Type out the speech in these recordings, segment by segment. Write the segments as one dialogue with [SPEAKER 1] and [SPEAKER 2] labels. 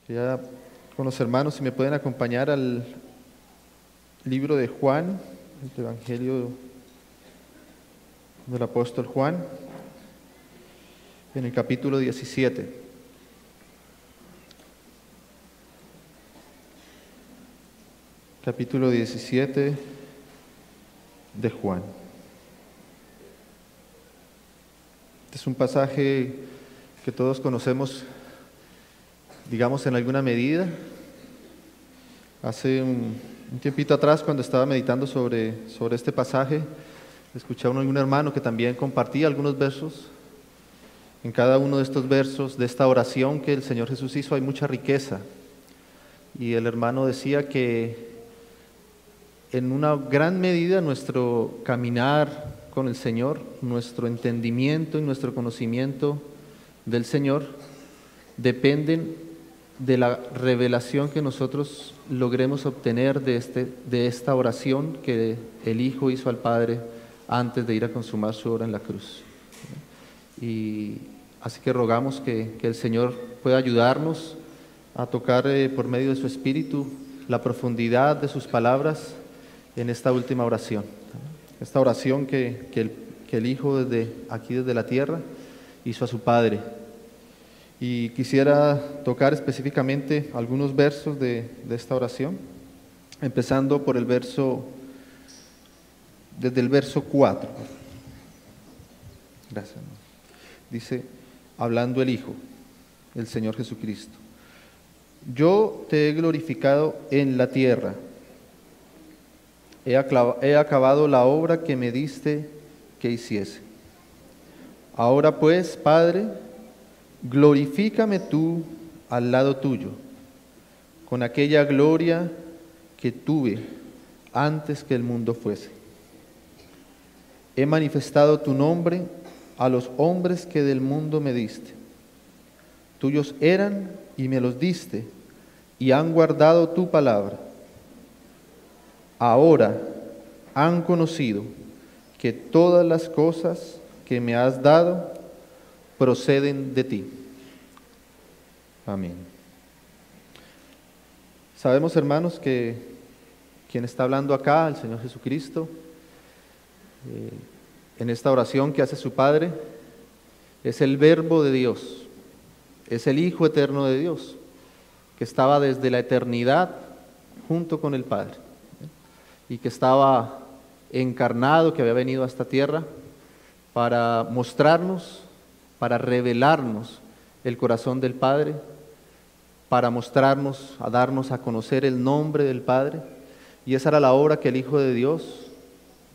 [SPEAKER 1] Ya con los hermanos, si me pueden acompañar al libro de Juan, el Evangelio del apóstol Juan, en el capítulo 17. Capítulo 17 de Juan. Este es un pasaje que todos conocemos, digamos, en alguna medida. Hace un tiempito atrás, cuando estaba meditando sobre este pasaje, escuché a algún hermano que también compartía algunos versos. En cada uno de estos versos, de esta oración que el Señor Jesús hizo, hay mucha riqueza. Y el hermano decía que en una gran medida nuestro caminar con el Señor, nuestro entendimiento y nuestro conocimiento del Señor dependen de la revelación que nosotros logremos obtener de esta oración que el Hijo hizo al Padre antes de ir a consumar su obra en la cruz. Y así que rogamos que el Señor pueda ayudarnos a tocar por medio de su Espíritu la profundidad de sus palabras en esta última oración. Esta oración que el Hijo desde la tierra hizo a su Padre. Y quisiera tocar específicamente algunos versos de esta oración, empezando por desde el verso 4. Gracias. Dice, hablando el Hijo, el Señor Jesucristo: yo te he glorificado en la tierra, he acabado la obra que me diste que hiciese. Ahora pues, Padre, glorifícame tú al lado tuyo, con aquella gloria que tuve antes que el mundo fuese. He manifestado tu nombre a los hombres que del mundo me diste. Tuyos eran y me los diste, y han guardado tu palabra. Ahora han conocido que todas las cosas que me has dado proceden de ti. Amén. Sabemos, hermanos, que quien está hablando acá, el Señor Jesucristo, en esta oración que hace su Padre, es el Verbo de Dios, es el Hijo eterno de Dios, que estaba desde la eternidad junto con el Padre, y que estaba encarnado, que había venido a esta tierra para mostrarnos, para revelarnos el corazón del Padre, para mostrarnos, a darnos a conocer el nombre del Padre. Y esa era la obra que el Hijo de Dios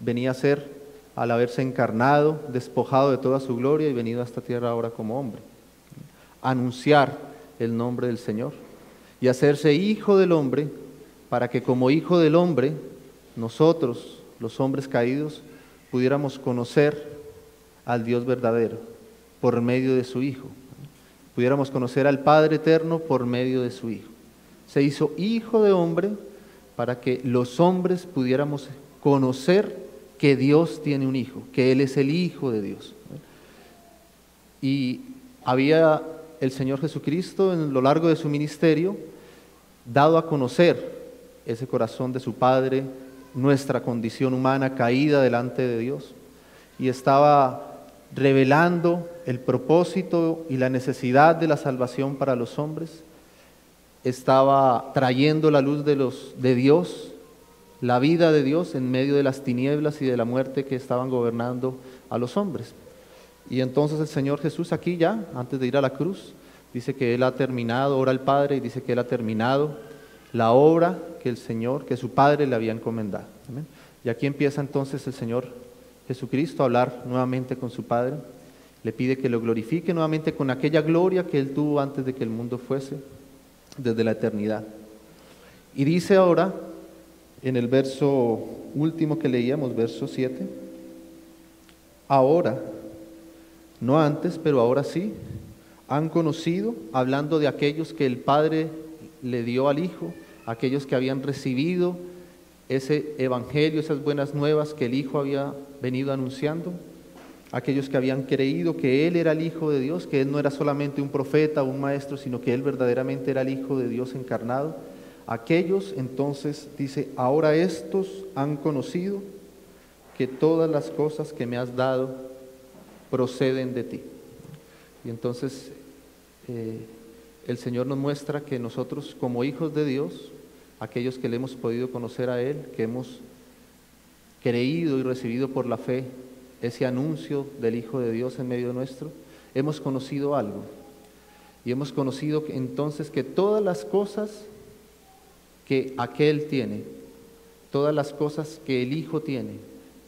[SPEAKER 1] venía a hacer al haberse encarnado, despojado de toda su gloria y venido a esta tierra ahora como hombre. Anunciar el nombre del Señor y hacerse Hijo del hombre, para que como Hijo del hombre, nosotros, los hombres caídos, pudiéramos conocer al Dios verdadero por medio de su Hijo. Pudiéramos conocer al Padre eterno por medio de su Hijo. Se hizo Hijo de hombre para que los hombres pudiéramos conocer que Dios tiene un Hijo, que Él es el Hijo de Dios. Y había el Señor Jesucristo en lo largo de su ministerio dado a conocer ese corazón de su Padre, nuestra condición humana caída delante de Dios, y estaba revelando el propósito y la necesidad de la salvación para los hombres. Estaba trayendo la luz de Dios, la vida de Dios en medio de las tinieblas y de la muerte que estaban gobernando a los hombres. Y entonces el Señor Jesús aquí ya, antes de ir a la cruz, dice que Él ha terminado, ora al Padre y dice que Él ha terminado la obra que su Padre le había encomendado. ¿Amén? Y aquí empieza entonces el Señor Jesucristo a hablar nuevamente con su Padre. Le pide que lo glorifique nuevamente con aquella gloria que Él tuvo antes de que el mundo fuese, desde la eternidad. Y dice ahora, en el verso último que leíamos, verso 7, ahora, no antes, pero ahora sí, han conocido, hablando de aquellos que el Padre le dio al Hijo, aquellos que habían recibido ese evangelio, esas buenas nuevas que el Hijo había venido anunciando. aquellos que habían creído que Él era el Hijo de Dios, que Él no era solamente un profeta o un maestro, sino que Él verdaderamente era el Hijo de Dios encarnado. Aquellos entonces, dice, ahora estos han conocido que todas las cosas que me has dado proceden de ti. Y entonces el Señor nos muestra que nosotros como hijos de Dios, aquellos que le hemos podido conocer a Él, que hemos creído y recibido por la fe ese anuncio del Hijo de Dios en medio nuestro, hemos conocido algo. Y hemos conocido entonces que todas las cosas que aquel tiene, todas las cosas que el Hijo tiene,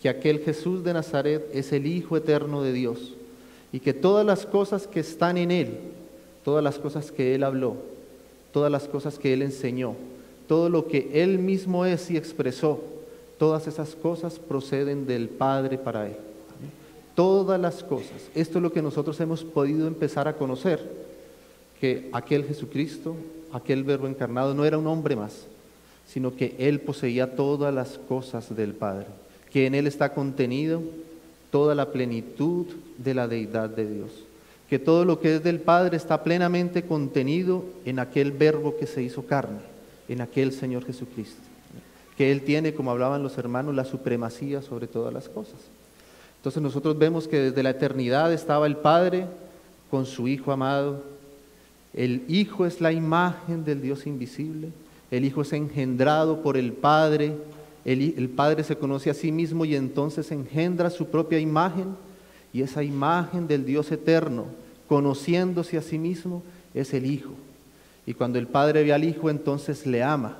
[SPEAKER 1] que aquel Jesús de Nazaret es el Hijo eterno de Dios, y que todas las cosas que están en Él, todas las cosas que Él habló, todas las cosas que Él enseñó, todo lo que Él mismo es y expresó, todas esas cosas proceden del Padre para Él. Todas las cosas. Esto es lo que nosotros hemos podido empezar a conocer, que aquel Jesucristo, aquel Verbo encarnado, no era un hombre más, sino que Él poseía todas las cosas del Padre, que en Él está contenido toda la plenitud de la deidad de Dios, que todo lo que es del Padre está plenamente contenido en aquel Verbo que se hizo carne, en aquel Señor Jesucristo, que Él tiene, como hablaban los hermanos, la supremacía sobre todas las cosas. Entonces nosotros vemos que desde la eternidad estaba el Padre con su Hijo amado. El Hijo es la imagen del Dios invisible. El Hijo es engendrado por el Padre. El Padre se conoce a sí mismo y entonces engendra su propia imagen. Y esa imagen del Dios eterno, conociéndose a sí mismo, es el Hijo. Y cuando el Padre ve al Hijo, entonces le ama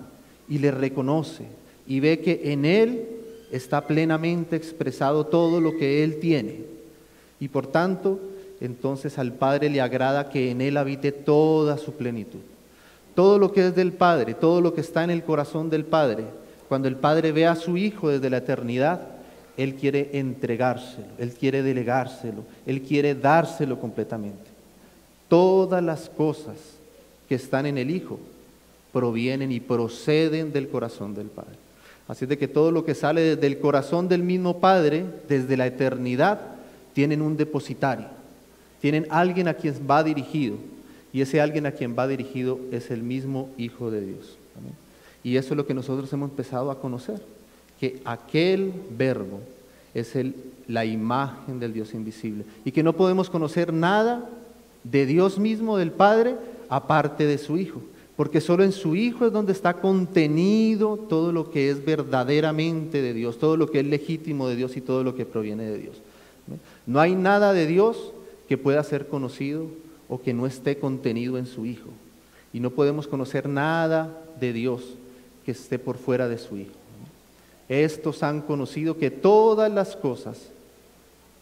[SPEAKER 1] y le reconoce y ve que en Él está plenamente expresado todo lo que Él tiene. Y por tanto, entonces al Padre le agrada que en Él habite toda su plenitud. Todo lo que es del Padre, todo lo que está en el corazón del Padre, cuando el Padre ve a su Hijo desde la eternidad, Él quiere entregárselo, Él quiere delegárselo, Él quiere dárselo completamente. Todas las cosas que están en el Hijo provienen y proceden del corazón del Padre. Así es de que todo lo que sale desde el corazón del mismo Padre, desde la eternidad, tienen un depositario, tienen alguien a quien va dirigido, y ese alguien a quien va dirigido es el mismo Hijo de Dios. ¿Amén? Y eso es lo que nosotros hemos empezado a conocer, que aquel Verbo es la imagen del Dios invisible, y que no podemos conocer nada de Dios mismo, del Padre, aparte de su Hijo. Porque solo en su Hijo es donde está contenido todo lo que es verdaderamente de Dios, todo lo que es legítimo de Dios y todo lo que proviene de Dios. No hay nada de Dios que pueda ser conocido o que no esté contenido en su Hijo. Y no podemos conocer nada de Dios que esté por fuera de su Hijo. Estos han conocido que todas las cosas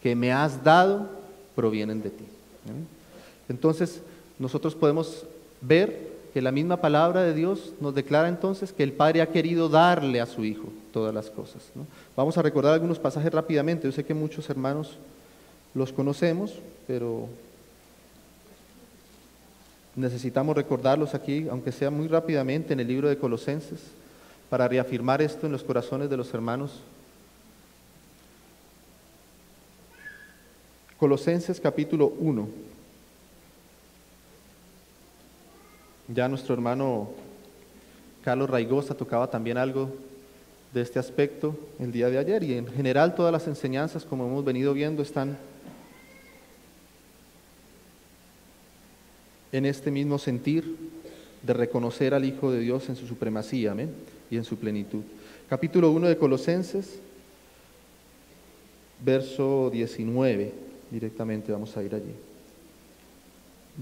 [SPEAKER 1] que me has dado provienen de ti. Entonces, nosotros podemos ver que la misma palabra de Dios nos declara entonces que el Padre ha querido darle a su Hijo todas las cosas, ¿no? Vamos a recordar algunos pasajes rápidamente. Yo sé que muchos hermanos los conocemos, pero necesitamos recordarlos aquí, aunque sea muy rápidamente, en el libro de Colosenses, para reafirmar esto en los corazones de los hermanos. Colosenses capítulo 1. Ya nuestro hermano Carlos Raigosa tocaba también algo de este aspecto el día de ayer, y en general todas las enseñanzas, como hemos venido viendo, están en este mismo sentir de reconocer al Hijo de Dios en su supremacía, amén, y en su plenitud. Capítulo 1 de Colosenses, verso 19, directamente vamos a ir allí.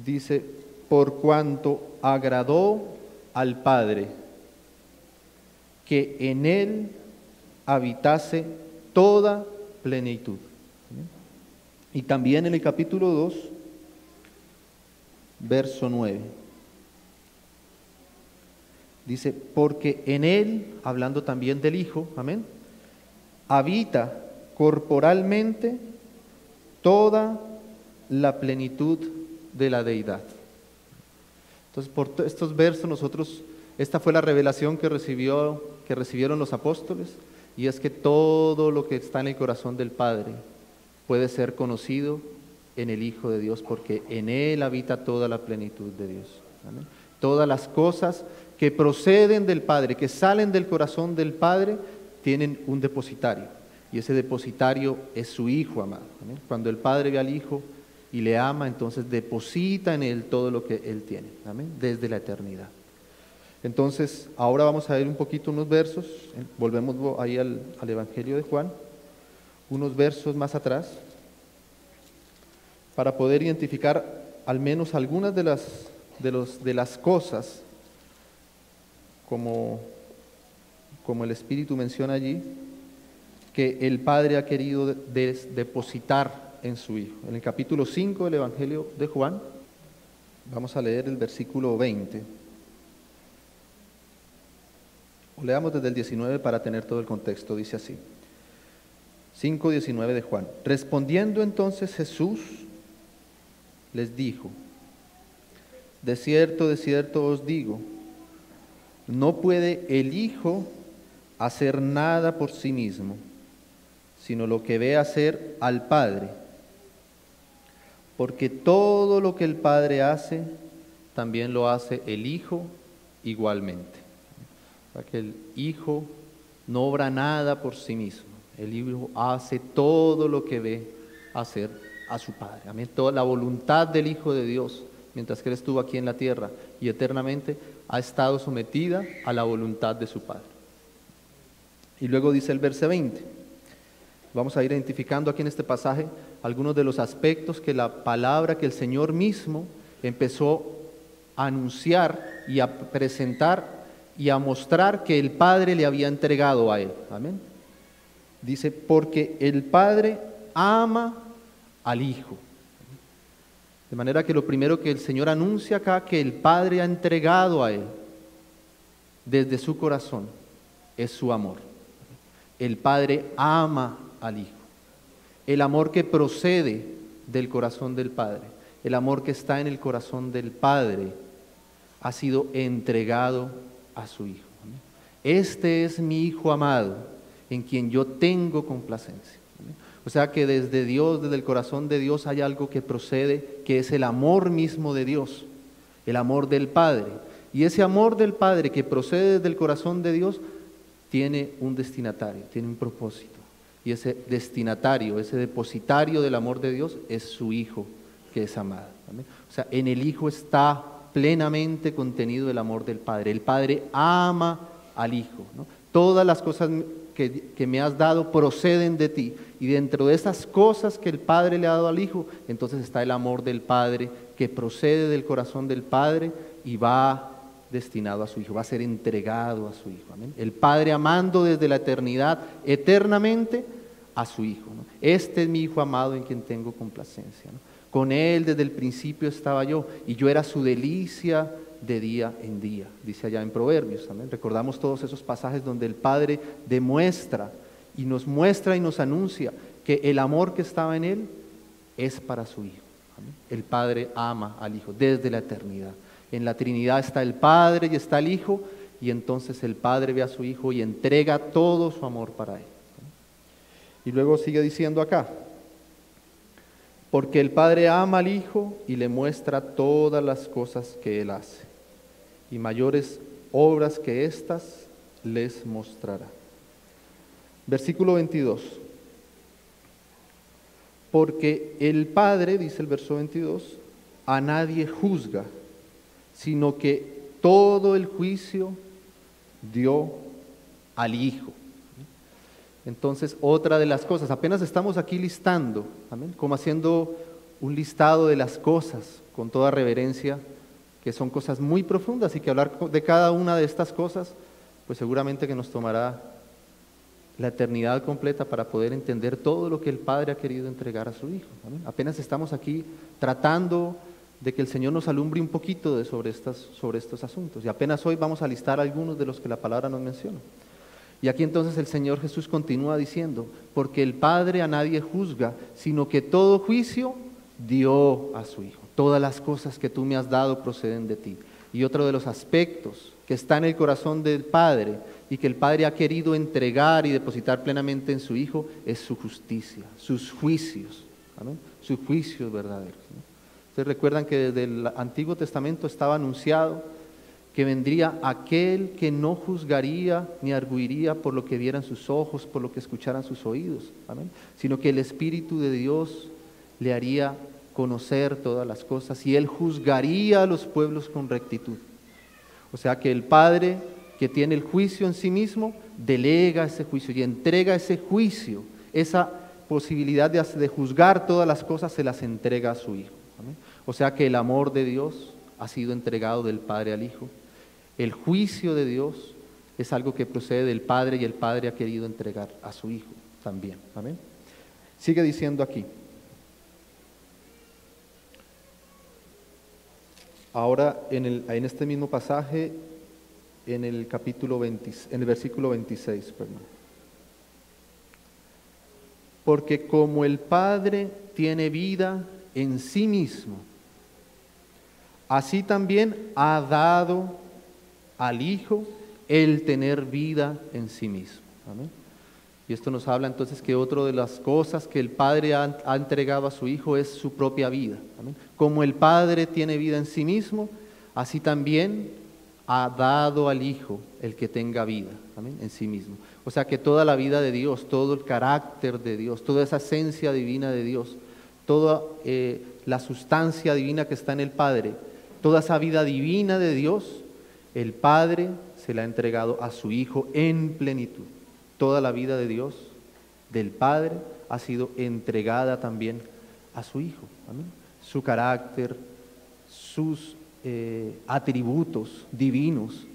[SPEAKER 1] Dice: por cuanto agradó al Padre que en Él habitase toda plenitud. Y también en el capítulo 2, verso 9, dice: porque en Él, hablando también del Hijo, amén, habita corporalmente toda la plenitud de la deidad. Entonces, por estos versos esta fue la revelación que recibieron los apóstoles, y es que todo lo que está en el corazón del Padre puede ser conocido en el Hijo de Dios, porque en Él habita toda la plenitud de Dios. ¿Amén? Todas las cosas que proceden del Padre, que salen del corazón del Padre, tienen un depositario, y ese depositario es su Hijo amado. ¿Amén? Cuando el Padre ve al Hijo y le ama, entonces deposita en Él todo lo que Él tiene. ¿Amén? Desde la eternidad. Entonces, ahora vamos a ver un poquito unos versos, volvemos ahí al Evangelio de Juan, unos versos más atrás, para poder identificar al menos algunas de las cosas, como el Espíritu menciona allí, que el Padre ha querido depositar en su Hijo. En el capítulo 5 del Evangelio de Juan, vamos a leer el versículo 20. O leamos desde el 19 para tener todo el contexto. Dice así, 5:19 de Juan. Respondiendo entonces Jesús les dijo: de cierto os digo, no puede el Hijo hacer nada por sí mismo, sino lo que ve hacer al Padre, porque todo lo que el Padre hace, también lo hace el Hijo igualmente. O sea que el Hijo no obra nada por sí mismo, el Hijo hace todo lo que ve hacer a su Padre. Amén. Toda la voluntad del Hijo de Dios, mientras que Él estuvo aquí en la tierra y eternamente, ha estado sometida a la voluntad de su Padre. Y luego dice el verso 20, vamos a ir identificando aquí en este pasaje algunos de los aspectos que la palabra que el Señor mismo empezó a anunciar y a presentar y a mostrar que el Padre le había entregado a Él. Amén. Dice, porque el Padre ama al Hijo. De manera que lo primero que el Señor anuncia acá, que el Padre ha entregado a Él desde su corazón, es su amor. El Padre ama al Hijo. El amor que procede del corazón del Padre, el amor que está en el corazón del Padre, ha sido entregado a su Hijo. Este es mi Hijo amado, en quien yo tengo complacencia. O sea que desde Dios, desde el corazón de Dios, hay algo que procede, que es el amor mismo de Dios, el amor del Padre. Y ese amor del Padre que procede desde el corazón de Dios, tiene un destinatario, tiene un propósito. Y ese destinatario, ese depositario del amor de Dios, es su Hijo, que es amado. ¿Amén? O sea, en el Hijo está plenamente contenido el amor del Padre. El Padre ama al Hijo, ¿no? Todas las cosas que me has dado proceden de ti, y dentro de esas cosas que el Padre le ha dado al Hijo, entonces está el amor del Padre que procede del corazón del Padre y va destinado a su Hijo, va a ser entregado a su Hijo. ¿Amén? El Padre amando desde la eternidad, eternamente, a su Hijo, ¿no? Este es mi Hijo amado en quien tengo complacencia, ¿no? Con Él desde el principio estaba yo, y yo era su delicia de día en día, dice allá en Proverbios. ¿Amén? Recordamos todos esos pasajes donde el Padre demuestra y nos anuncia que el amor que estaba en Él es para su Hijo. ¿Amén? El Padre ama al Hijo desde la eternidad. En la Trinidad está el Padre y está el Hijo, y entonces el Padre ve a su Hijo y entrega todo su amor para Él. Y luego sigue diciendo acá, porque el Padre ama al Hijo y le muestra todas las cosas que Él hace, y mayores obras que éstas les mostrará. Versículo 22. Porque el Padre, dice el verso 22, a nadie juzga, sino que todo el juicio dio al Hijo. Entonces, otra de las cosas, apenas estamos aquí listando, ¿amén? Como haciendo un listado de las cosas, con toda reverencia, que son cosas muy profundas, y que hablar de cada una de estas cosas, pues seguramente que nos tomará la eternidad completa para poder entender todo lo que el Padre ha querido entregar a su Hijo. ¿Amén? Apenas estamos aquí tratando de que el Señor nos alumbre un poquito sobre estos asuntos, y apenas hoy vamos a listar algunos de los que la palabra nos menciona. Y aquí entonces el Señor Jesús continúa diciendo, porque el Padre a nadie juzga, sino que todo juicio dio a su Hijo. Todas las cosas que tú me has dado proceden de ti. Y otro de los aspectos que está en el corazón del Padre y que el Padre ha querido entregar y depositar plenamente en su Hijo es su justicia, sus juicios, ¿amén? Sus juicios verdaderos, ¿no? Ustedes recuerdan que desde el Antiguo Testamento estaba anunciado que vendría aquel que no juzgaría ni arguiría por lo que vieran sus ojos, por lo que escucharan sus oídos, ¿amén? Sino que el Espíritu de Dios le haría conocer todas las cosas y Él juzgaría a los pueblos con rectitud. O sea que el Padre, que tiene el juicio en sí mismo, delega ese juicio y entrega ese juicio, esa posibilidad de juzgar todas las cosas, se las entrega a su Hijo. ¿Amén? O sea que el amor de Dios ha sido entregado del Padre al Hijo. El juicio de Dios es algo que procede del Padre y el Padre ha querido entregar a su Hijo también. ¿Amén? Sigue diciendo aquí. Ahora en este mismo pasaje, en el versículo 26, perdón. Porque como el Padre tiene vida en sí mismo, así también ha dado al Hijo el tener vida en sí mismo. ¿Amén? Y esto nos habla entonces que otra de las cosas que el Padre ha entregado a su Hijo es su propia vida. ¿Amén? Como el Padre tiene vida en sí mismo, así también ha dado al Hijo el que tenga vida. ¿Amén? En sí mismo. O sea que toda la vida de Dios, todo el carácter de Dios, toda esa esencia divina de Dios, toda la sustancia divina que está en el Padre, toda esa vida divina de Dios, el Padre se la ha entregado a su Hijo en plenitud. Toda la vida de Dios, del Padre, ha sido entregada también a su Hijo. ¿Amén? Su carácter, sus atributos divinos,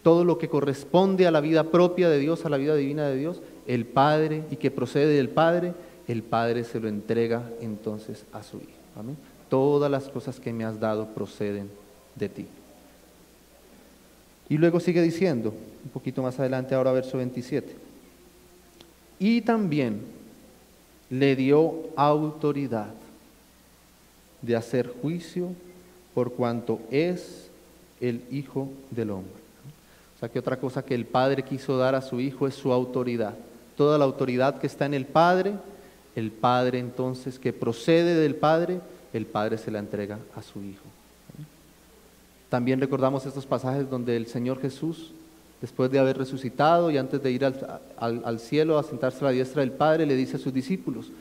[SPEAKER 1] todo lo que corresponde a la vida propia de Dios, a la vida divina de Dios, el Padre, y que procede del Padre, el Padre se lo entrega entonces a su Hijo. ¿Amén? Todas las cosas que me has dado proceden de ti. Y luego sigue diciendo, un poquito más adelante, ahora verso 27. Y también le dio autoridad de hacer juicio por cuanto es el Hijo del Hombre. O sea que otra cosa que el Padre quiso dar a su Hijo es su autoridad. Toda la autoridad que está en el Padre entonces que procede del Padre, el Padre se la entrega a su Hijo. También recordamos estos pasajes donde el Señor Jesús, después de haber resucitado y antes de ir al cielo a sentarse a la diestra del Padre, le dice a sus discípulos: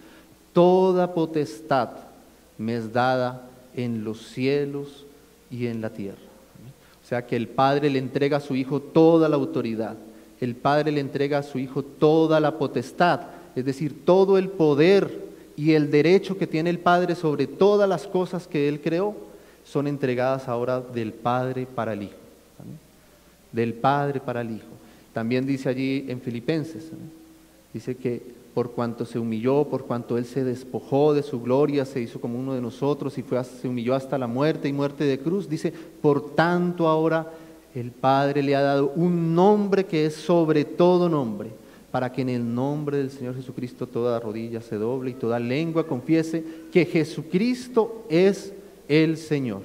[SPEAKER 1] toda potestad me es dada en los cielos y en la tierra. O sea que el Padre le entrega a su Hijo toda la autoridad, el Padre le entrega a su Hijo toda la potestad, es decir, todo el poder y el derecho que tiene el Padre sobre todas las cosas que Él creó, son entregadas ahora del Padre para el Hijo. ¿Amén? Del Padre para el Hijo. También dice allí en Filipenses, ¿amén? Dice que por cuanto se humilló, por cuanto Él se despojó de su gloria, se hizo como uno de nosotros y se humilló hasta la muerte y muerte de cruz, dice, por tanto ahora el Padre le ha dado un nombre que es sobre todo nombre, para que en el nombre del Señor Jesucristo toda rodilla se doble y toda lengua confiese que Jesucristo es el Señor.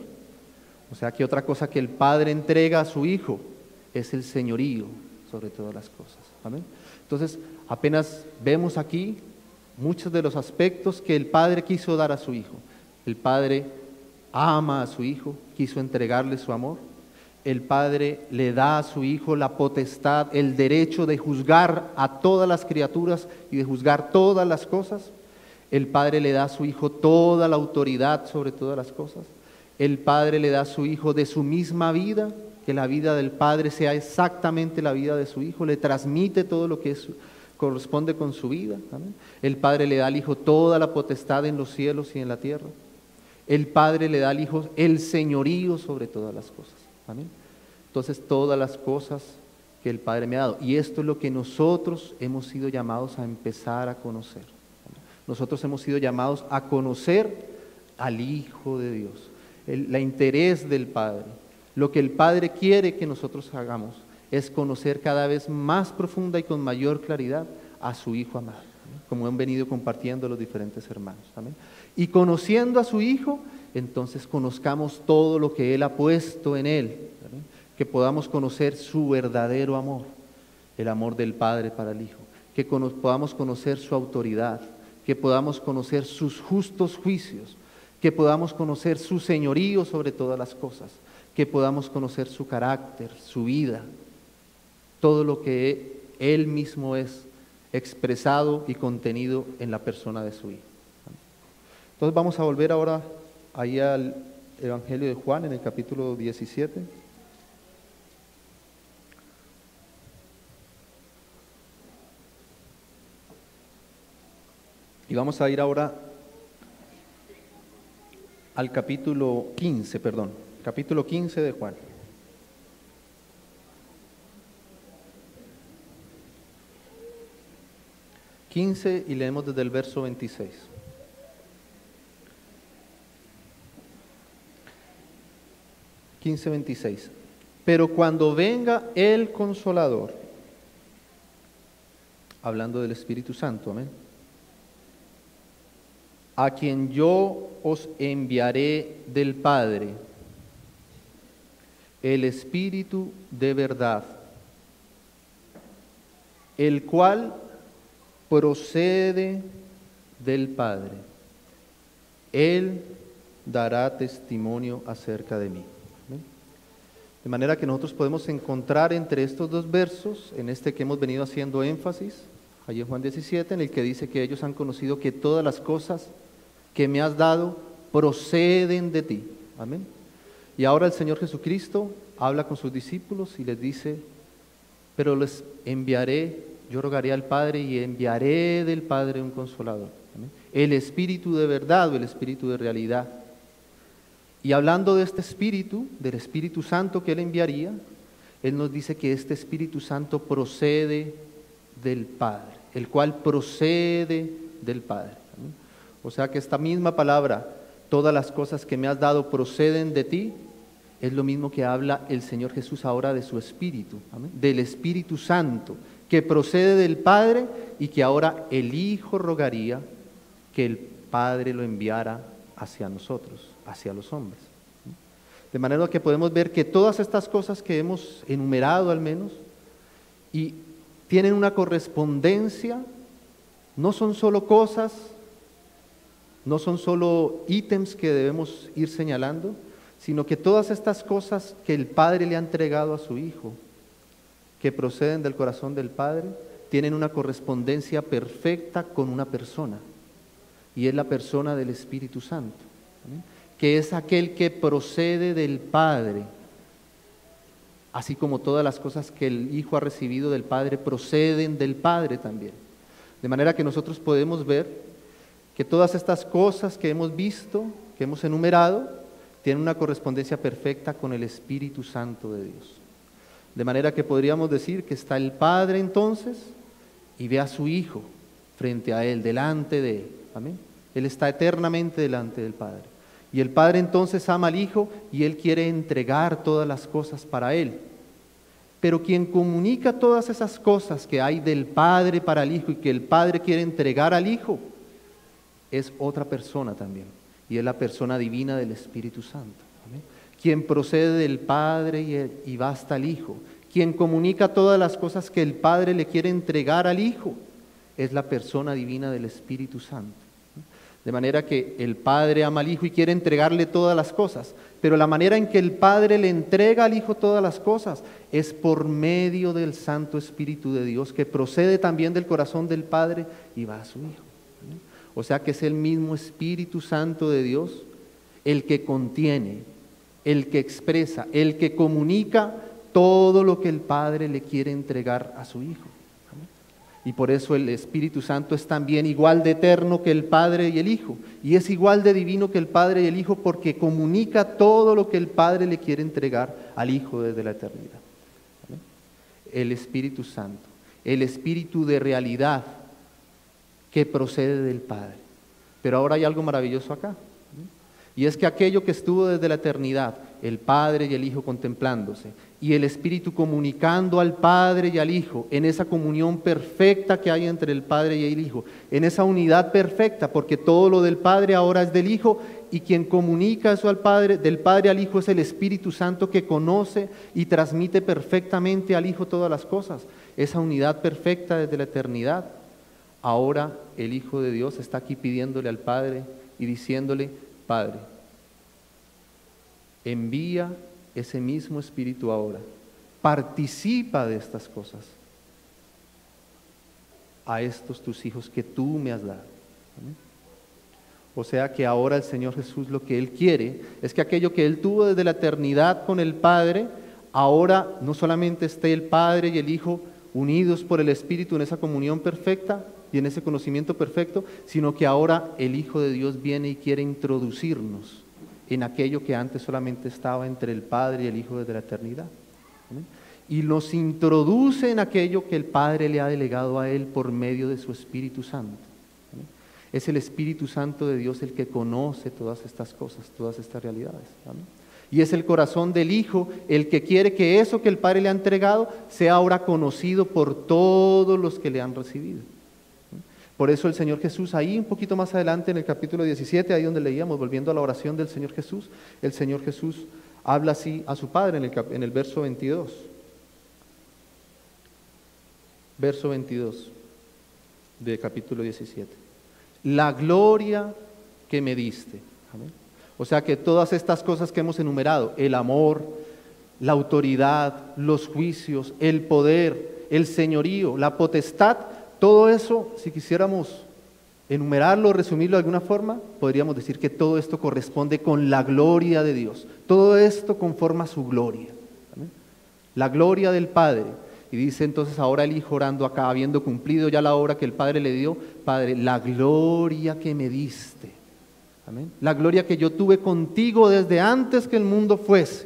[SPEAKER 1] O sea que otra cosa que el Padre entrega a su Hijo es el señorío sobre todas las cosas. ¿Amén? Entonces, apenas vemos aquí muchos de los aspectos que el Padre quiso dar a su Hijo. El Padre ama a su Hijo, quiso entregarle su amor. El Padre le da a su Hijo la potestad, el derecho de juzgar a todas las criaturas y de juzgar todas las cosas. El Padre le da a su Hijo toda la autoridad sobre todas las cosas. El Padre le da a su Hijo de su misma vida, que la vida del Padre sea exactamente la vida de su Hijo, le transmite todo lo que corresponde con su vida. ¿Amén? El Padre le da al Hijo toda la potestad en los cielos y en la tierra. El Padre le da al Hijo el señorío sobre todas las cosas. ¿Amén? Entonces, todas las cosas que el Padre me ha dado. Y esto es lo que nosotros hemos sido llamados a empezar a conocer. Nosotros hemos sido llamados a conocer al Hijo de Dios, el interés del Padre. Lo que el Padre quiere que nosotros hagamos es conocer cada vez más profunda y con mayor claridad a su Hijo amado, ¿amén? Como han venido compartiendo los diferentes hermanos. ¿Amén? Y conociendo a su Hijo, entonces conozcamos todo lo que Él ha puesto en Él, ¿amén? Que podamos conocer su verdadero amor, el amor del Padre para el Hijo, que podamos conocer su autoridad, que podamos conocer sus justos juicios, que podamos conocer su señorío sobre todas las cosas, que podamos conocer su carácter, su vida, todo lo que Él mismo es expresado y contenido en la persona de su Hijo. Entonces vamos a volver ahora ahí al Evangelio de Juan en el capítulo 17. Y vamos a ir ahora al capítulo 15 de Juan. Y leemos desde el verso 26. Pero cuando venga el Consolador, hablando del Espíritu Santo, amén, a quien yo os enviaré del Padre, el Espíritu de verdad, el cual procede del Padre, Él dará testimonio acerca de mí. ¿Amén? De manera que nosotros podemos encontrar entre estos dos versos, en este que hemos venido haciendo énfasis, allí en Juan 17, en el que dice que ellos han conocido que todas las cosas que me has dado proceden de ti. Amén. Y ahora el Señor Jesucristo habla con sus discípulos y les dice, pero les enviaré, yo rogaré al Padre y enviaré del Padre un Consolador. Amén. El Espíritu de verdad o el Espíritu de realidad. Y hablando de este Espíritu, del Espíritu Santo que Él enviaría, Él nos dice que este Espíritu Santo procede del Padre, el cual procede del Padre. Amén. O sea que esta misma palabra, todas las cosas que me has dado proceden de ti, es lo mismo que habla el Señor Jesús ahora de su Espíritu, amén, del Espíritu Santo, que procede del Padre y que ahora el Hijo rogaría que el Padre lo enviara hacia nosotros, hacia los hombres. De manera que podemos ver que todas estas cosas que hemos enumerado al menos, y tienen una correspondencia, no son solo cosas, no son solo ítems que debemos ir señalando, sino que todas estas cosas que el Padre le ha entregado a su Hijo, que proceden del corazón del Padre, tienen una correspondencia perfecta con una persona, y es la persona del Espíritu Santo, ¿sí? Que es aquel que procede del Padre, así como todas las cosas que el Hijo ha recibido del Padre proceden del Padre también. De manera que nosotros podemos ver que todas estas cosas que hemos visto, que hemos enumerado, tienen una correspondencia perfecta con el Espíritu Santo de Dios. De manera que podríamos decir que está el Padre entonces y ve a su Hijo frente a Él, delante de Él. Amén. Él está eternamente delante del Padre. Y el Padre entonces ama al Hijo y Él quiere entregar todas las cosas para Él. Pero quien comunica todas esas cosas que hay del Padre para el Hijo y que el Padre quiere entregar al Hijo, es otra persona también, y es la persona divina del Espíritu Santo. ¿Amén? Quien procede del Padre y va hasta el Hijo, quien comunica todas las cosas que el Padre le quiere entregar al Hijo, es la persona divina del Espíritu Santo. De manera que el Padre ama al Hijo y quiere entregarle todas las cosas, pero la manera en que el Padre le entrega al Hijo todas las cosas es por medio del Santo Espíritu de Dios, que procede también del corazón del Padre y va a su Hijo. O sea que es el mismo Espíritu Santo de Dios el que contiene, el que expresa, el que comunica todo lo que el Padre le quiere entregar a su Hijo. Y por eso el Espíritu Santo es también igual de eterno que el Padre y el Hijo, y es igual de divino que el Padre y el Hijo porque comunica todo lo que el Padre le quiere entregar al Hijo desde la eternidad. El Espíritu Santo, el Espíritu de realidad que procede del Padre. Pero ahora hay algo maravilloso acá, y es que aquello que estuvo desde la eternidad, el Padre y el Hijo contemplándose, y el Espíritu comunicando al Padre y al Hijo, en esa comunión perfecta que hay entre el Padre y el Hijo, en esa unidad perfecta, porque todo lo del Padre ahora es del Hijo, y quien comunica eso al Padre, del Padre al Hijo, es el Espíritu Santo que conoce y transmite perfectamente al Hijo todas las cosas. Esa unidad perfecta desde la eternidad. Ahora el Hijo de Dios está aquí pidiéndole al Padre y diciéndole: Padre, envía ese mismo Espíritu ahora, participa de estas cosas a estos tus hijos que tú me has dado. ¿Amén? O sea que ahora el Señor Jesús lo que Él quiere es que aquello que Él tuvo desde la eternidad con el Padre, ahora no solamente esté el Padre y el Hijo unidos por el Espíritu en esa comunión perfecta y en ese conocimiento perfecto, sino que ahora el Hijo de Dios viene y quiere introducirnos en aquello que antes solamente estaba entre el Padre y el Hijo desde la eternidad. ¿Amén? Y nos introduce en aquello que el Padre le ha delegado a Él por medio de su Espíritu Santo. ¿Amén? Es el Espíritu Santo de Dios el que conoce todas estas cosas, todas estas realidades. ¿Amén? Y es el corazón del Hijo el que quiere que eso que el Padre le ha entregado sea ahora conocido por todos los que le han recibido. Por eso el Señor Jesús, ahí un poquito más adelante en el capítulo 17, ahí donde leíamos, volviendo a la oración del Señor Jesús, el Señor Jesús habla así a su Padre en el verso 22. Verso 22 del capítulo 17. La gloria que me diste. Amén. O sea que todas estas cosas que hemos enumerado, el amor, la autoridad, los juicios, el poder, el señorío, la potestad, todo eso, si quisiéramos enumerarlo, resumirlo de alguna forma, podríamos decir que todo esto corresponde con la gloria de Dios. Todo esto conforma su gloria. ¿Amén? La gloria del Padre. Y dice entonces ahora el Hijo orando acá, habiendo cumplido ya la obra que el Padre le dio: Padre, la gloria que me diste. Amén. La gloria que yo tuve contigo desde antes que el mundo fuese.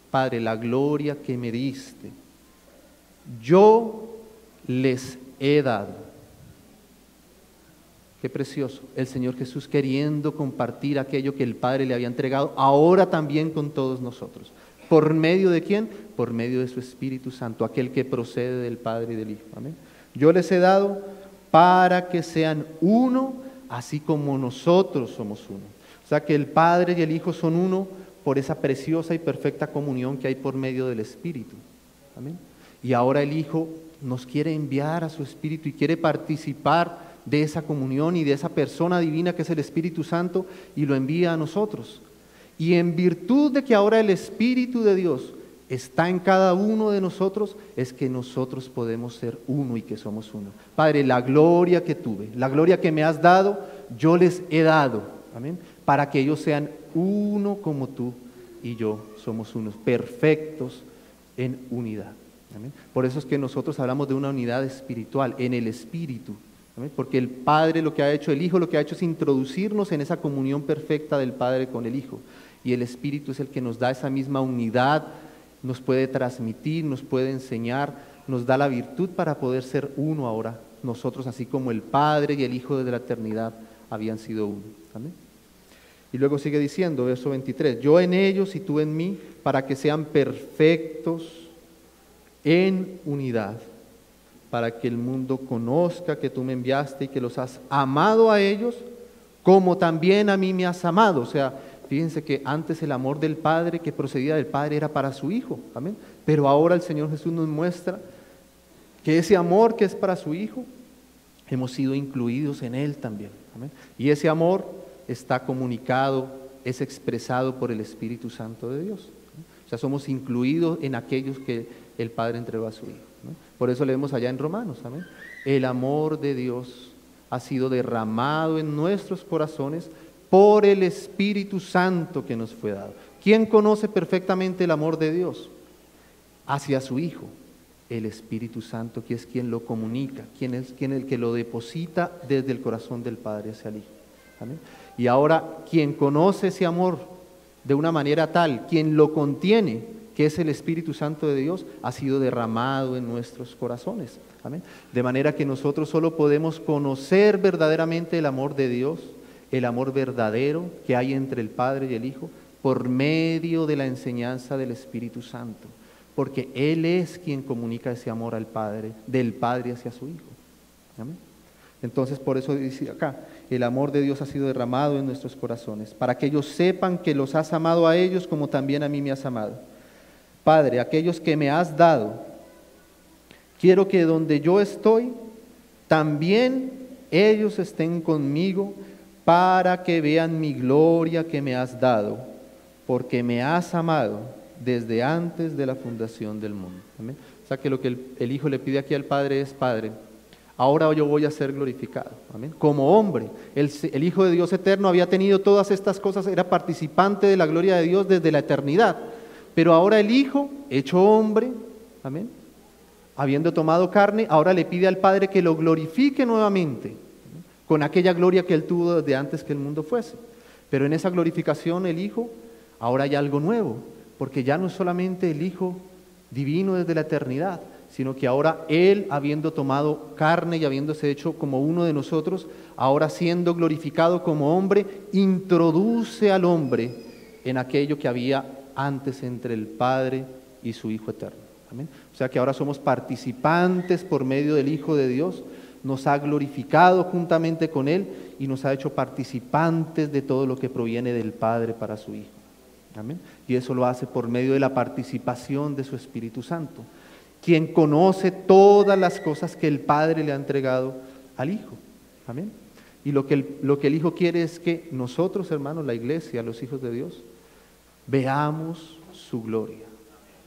[SPEAKER 1] Padre, la gloria que me diste, yo les he dado. Qué precioso, el Señor Jesús queriendo compartir aquello que el Padre le había entregado, ahora también con todos nosotros. ¿Por medio de quién? Por medio de su Espíritu Santo, aquel que procede del Padre y del Hijo. Amén. Yo les he dado para que sean uno, así como nosotros somos uno. O sea que el Padre y el Hijo son uno por esa preciosa y perfecta comunión que hay por medio del Espíritu. Amén. Y ahora el Hijo nos quiere enviar a su Espíritu y quiere participar de esa comunión y de esa persona divina que es el Espíritu Santo, y lo envía a nosotros. Y en virtud de que ahora el Espíritu de Dios está en cada uno de nosotros, es que nosotros podemos ser uno y que somos uno. Padre, la gloria que tuve, la gloria que me has dado, yo les he dado. Amén. Para que ellos sean uno como tú y yo somos unos, perfectos en unidad. Amén. Por eso es que nosotros hablamos de una unidad espiritual, en el Espíritu. Amén. Porque el Padre lo que ha hecho, el Hijo lo que ha hecho es introducirnos en esa comunión perfecta del Padre con el Hijo. Y el Espíritu es el que nos da esa misma unidad, nos puede transmitir, nos puede enseñar, nos da la virtud para poder ser uno ahora, nosotros, así como el Padre y el Hijo desde la eternidad habían sido uno. Amén. Y luego sigue diciendo, verso 23, yo en ellos y tú en mí, para que sean perfectos en unidad, para que el mundo conozca que tú me enviaste y que los has amado a ellos, como también a mí me has amado. O sea, fíjense que antes el amor del Padre que procedía del Padre era para su Hijo, amén. Pero ahora el Señor Jesús nos muestra que ese amor que es para su Hijo, hemos sido incluidos en Él también, amén. Y ese amor está comunicado, es expresado por el Espíritu Santo de Dios. O sea, somos incluidos en aquellos que el Padre entregó a su Hijo. ¿No? Por eso leemos allá en Romanos, amén. El amor de Dios ha sido derramado en nuestros corazones por el Espíritu Santo que nos fue dado. ¿Quién conoce perfectamente el amor de Dios? Hacia su Hijo, el Espíritu Santo, que es quien lo comunica, quien es el que lo deposita desde el corazón del Padre hacia el Hijo. ¿Amén? Y ahora, quien conoce ese amor de una manera tal, quien lo contiene, que es el Espíritu Santo de Dios, ha sido derramado en nuestros corazones. ¿Amén? De manera que nosotros solo podemos conocer verdaderamente el amor de Dios, el amor verdadero que hay entre el Padre y el Hijo, por medio de la enseñanza del Espíritu Santo, porque Él es quien comunica ese amor al Padre, del Padre hacia su Hijo. ¿Amén? Entonces, por eso dice acá, que el amor de Dios ha sido derramado en nuestros corazones, para que ellos sepan que los has amado a ellos como también a mí me has amado. Padre, aquellos que me has dado, quiero que donde yo estoy, también ellos estén conmigo, para que vean mi gloria que me has dado, porque me has amado desde antes de la fundación del mundo. ¿Amén? O sea que lo que el Hijo le pide aquí al Padre es: Padre, ahora yo voy a ser glorificado. ¿Amén? Como hombre, el Hijo de Dios eterno había tenido todas estas cosas, era participante de la gloria de Dios desde la eternidad. Pero ahora el Hijo, hecho hombre, ¿amén?, habiendo tomado carne, ahora le pide al Padre que lo glorifique nuevamente, ¿amén?, con aquella gloria que Él tuvo desde antes que el mundo fuese. Pero en esa glorificación el Hijo, ahora hay algo nuevo, porque ya no es solamente el Hijo divino desde la eternidad, sino que ahora Él, habiendo tomado carne y habiéndose hecho como uno de nosotros, ahora siendo glorificado como hombre, introduce al hombre en aquello que había antes entre el Padre y su Hijo eterno. ¿Amén? O sea que ahora somos participantes por medio del Hijo de Dios, nos ha glorificado juntamente con Él y nos ha hecho participantes de todo lo que proviene del Padre para su Hijo. ¿Amén? Y eso lo hace por medio de la participación de su Espíritu Santo, quien conoce todas las cosas que el Padre le ha entregado al Hijo. Amén. Y lo que el Hijo quiere es que nosotros, hermanos, la iglesia, los hijos de Dios, veamos su gloria,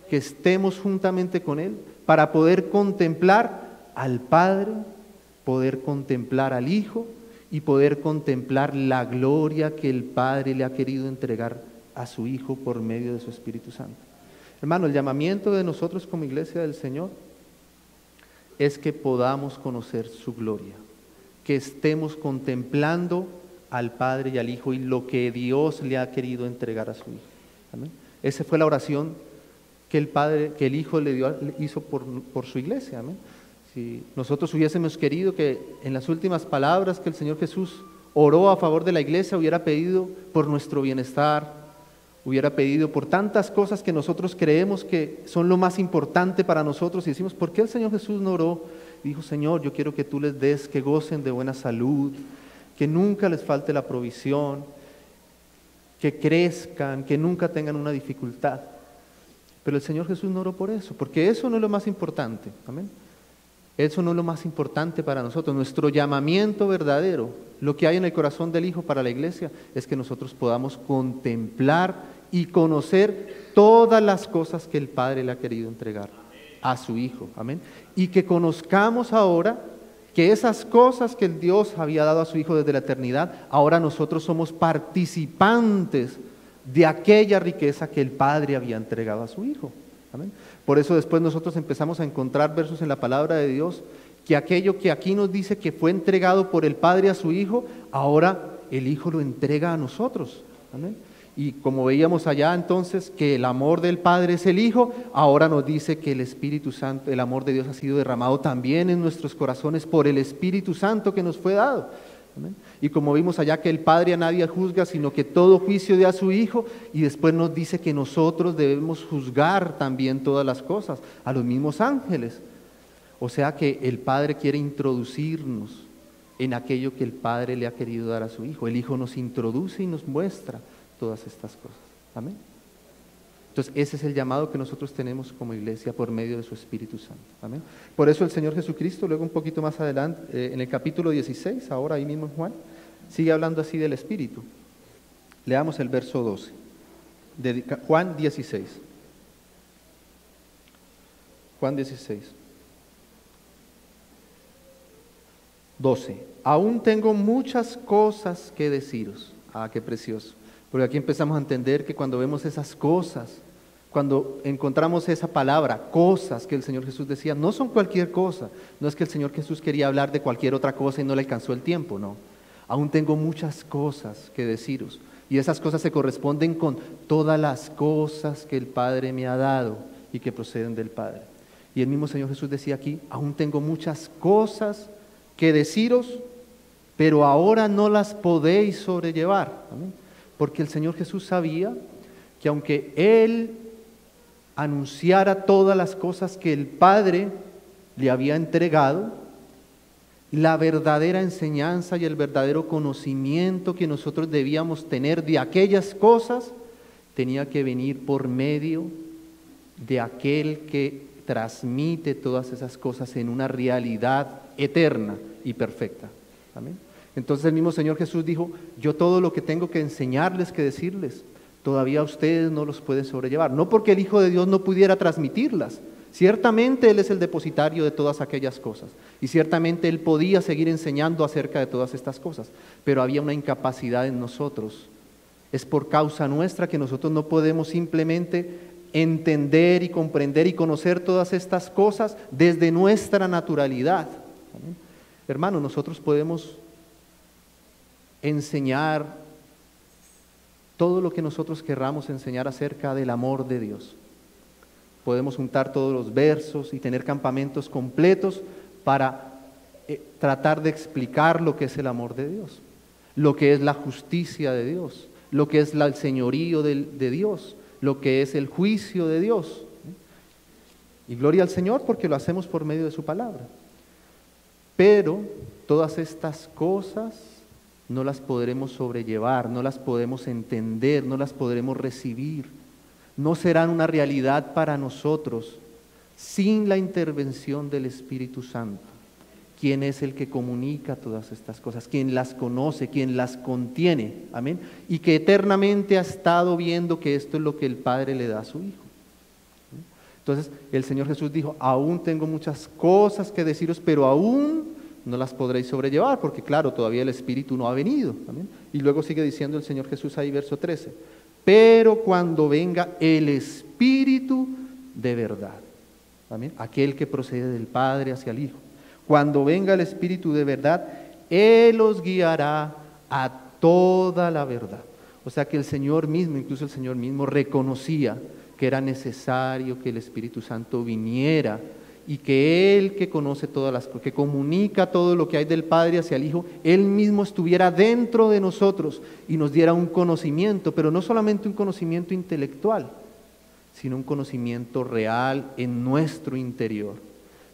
[SPEAKER 1] que estemos juntamente con Él para poder contemplar al Padre, poder contemplar al Hijo y poder contemplar la gloria que el Padre le ha querido entregar a su Hijo por medio de su Espíritu Santo. Hermano, el llamamiento de nosotros como iglesia del Señor es que podamos conocer su gloria, que estemos contemplando al Padre y al Hijo y lo que Dios le ha querido entregar a su Hijo. ¿Amén? Esa fue la oración que el Hijo hizo por su iglesia. ¿Amén? Si nosotros hubiésemos querido que en las últimas palabras que el Señor Jesús oró a favor de la iglesia, hubiera pedido por nuestro bienestar, hubiera pedido por tantas cosas que nosotros creemos que son lo más importante para nosotros, y decimos: ¿por qué el Señor Jesús no oró? Dijo: Señor, yo quiero que tú les des, que gocen de buena salud, que nunca les falte la provisión, que crezcan, que nunca tengan una dificultad. Pero el Señor Jesús no oró por eso, porque eso no es lo más importante. Amén. Eso no es lo más importante para nosotros. Nuestro llamamiento verdadero, lo que hay en el corazón del Hijo para la iglesia, es que nosotros podamos contemplar y conocer todas las cosas que el Padre le ha querido entregar a su Hijo. Amén. Y que conozcamos ahora que esas cosas que el Dios había dado a su Hijo desde la eternidad, ahora nosotros somos participantes de aquella riqueza que el Padre había entregado a su Hijo. Amén. Por eso después nosotros empezamos a encontrar versos en la palabra de Dios, que aquello que aquí nos dice que fue entregado por el Padre a su Hijo, ahora el Hijo lo entrega a nosotros. Amén. Y como veíamos allá entonces que el amor del Padre es el Hijo, ahora nos dice que el Espíritu Santo, el amor de Dios ha sido derramado también en nuestros corazones por el Espíritu Santo que nos fue dado. Amén. Y como vimos allá que el Padre a nadie juzga, sino que todo juicio da a su Hijo, y después nos dice que nosotros debemos juzgar también todas las cosas, a los mismos ángeles. O sea que el Padre quiere introducirnos en aquello que el Padre le ha querido dar a su Hijo. El Hijo nos introduce y nos muestra todas estas cosas. Amén. Entonces ese es el llamado que nosotros tenemos como iglesia por medio de su Espíritu Santo. Amén. Por eso el Señor Jesucristo, luego un poquito más adelante, en el capítulo 16, ahora ahí mismo en Juan, sigue hablando así del Espíritu. Leamos el verso 12 de Juan 16. Juan 16. 12. Aún tengo muchas cosas que deciros. Ah, qué precioso. Porque aquí empezamos a entender que cuando vemos esas cosas, cuando encontramos esa palabra, cosas que el Señor Jesús decía, no son cualquier cosa. No es que el Señor Jesús quería hablar de cualquier otra cosa y no le alcanzó el tiempo, no. Aún tengo muchas cosas que deciros. Y esas cosas se corresponden con todas las cosas que el Padre me ha dado y que proceden del Padre. Y el mismo Señor Jesús decía aquí, aún tengo muchas cosas que deciros, pero ahora no las podéis sobrellevar. ¿Amén? Porque el Señor Jesús sabía que aunque Él anunciara todas las cosas que el Padre le había entregado, La verdadera enseñanza y el verdadero conocimiento que nosotros debíamos tener de aquellas cosas tenía que venir por medio de aquel que transmite todas esas cosas en una realidad eterna y perfecta. Amén. Entonces el mismo Señor Jesús dijo, yo todo lo que tengo que enseñarles, que decirles, todavía ustedes no los pueden sobrellevar. No porque el Hijo de Dios no pudiera transmitirlas. Ciertamente Él es el depositario de todas aquellas cosas. Y ciertamente Él podía seguir enseñando acerca de todas estas cosas. Pero había una incapacidad en nosotros. Es por causa nuestra que nosotros no podemos simplemente entender y comprender y conocer todas estas cosas desde nuestra naturalidad. ¿Amén? Hermanos, nosotros podemos enseñar todo lo que nosotros querramos enseñar acerca del amor de Dios. Podemos juntar todos los versos y tener campamentos completos para tratar de explicar lo que es el amor de Dios, lo que es la justicia de Dios, lo que es el señorío de Dios, lo que es el juicio de Dios. Y gloria al Señor porque lo hacemos por medio de su palabra. Pero todas estas cosas no las podremos sobrellevar, no las podemos entender, no las podremos recibir. No serán una realidad para nosotros sin la intervención del Espíritu Santo, quien es el que comunica todas estas cosas, quien las conoce, quien las contiene, amén, y que eternamente ha estado viendo que esto es lo que el Padre le da a su Hijo. Entonces el Señor Jesús dijo, aún tengo muchas cosas que deciros, pero aún no las podréis sobrellevar, porque claro, todavía el Espíritu no ha venido, amén. Y luego sigue diciendo el Señor Jesús ahí, verso 13, pero cuando venga el Espíritu de verdad, amén, aquel que procede del Padre hacia el Hijo, cuando venga el Espíritu de verdad, Él os guiará a toda la verdad. O sea que el Señor mismo, incluso el Señor mismo reconocía que era necesario que el Espíritu Santo viniera y que Él, que conoce todas las cosas, que comunica todo lo que hay del Padre hacia el Hijo, Él mismo estuviera dentro de nosotros y nos diera un conocimiento, pero no solamente un conocimiento intelectual, sino un conocimiento real en nuestro interior,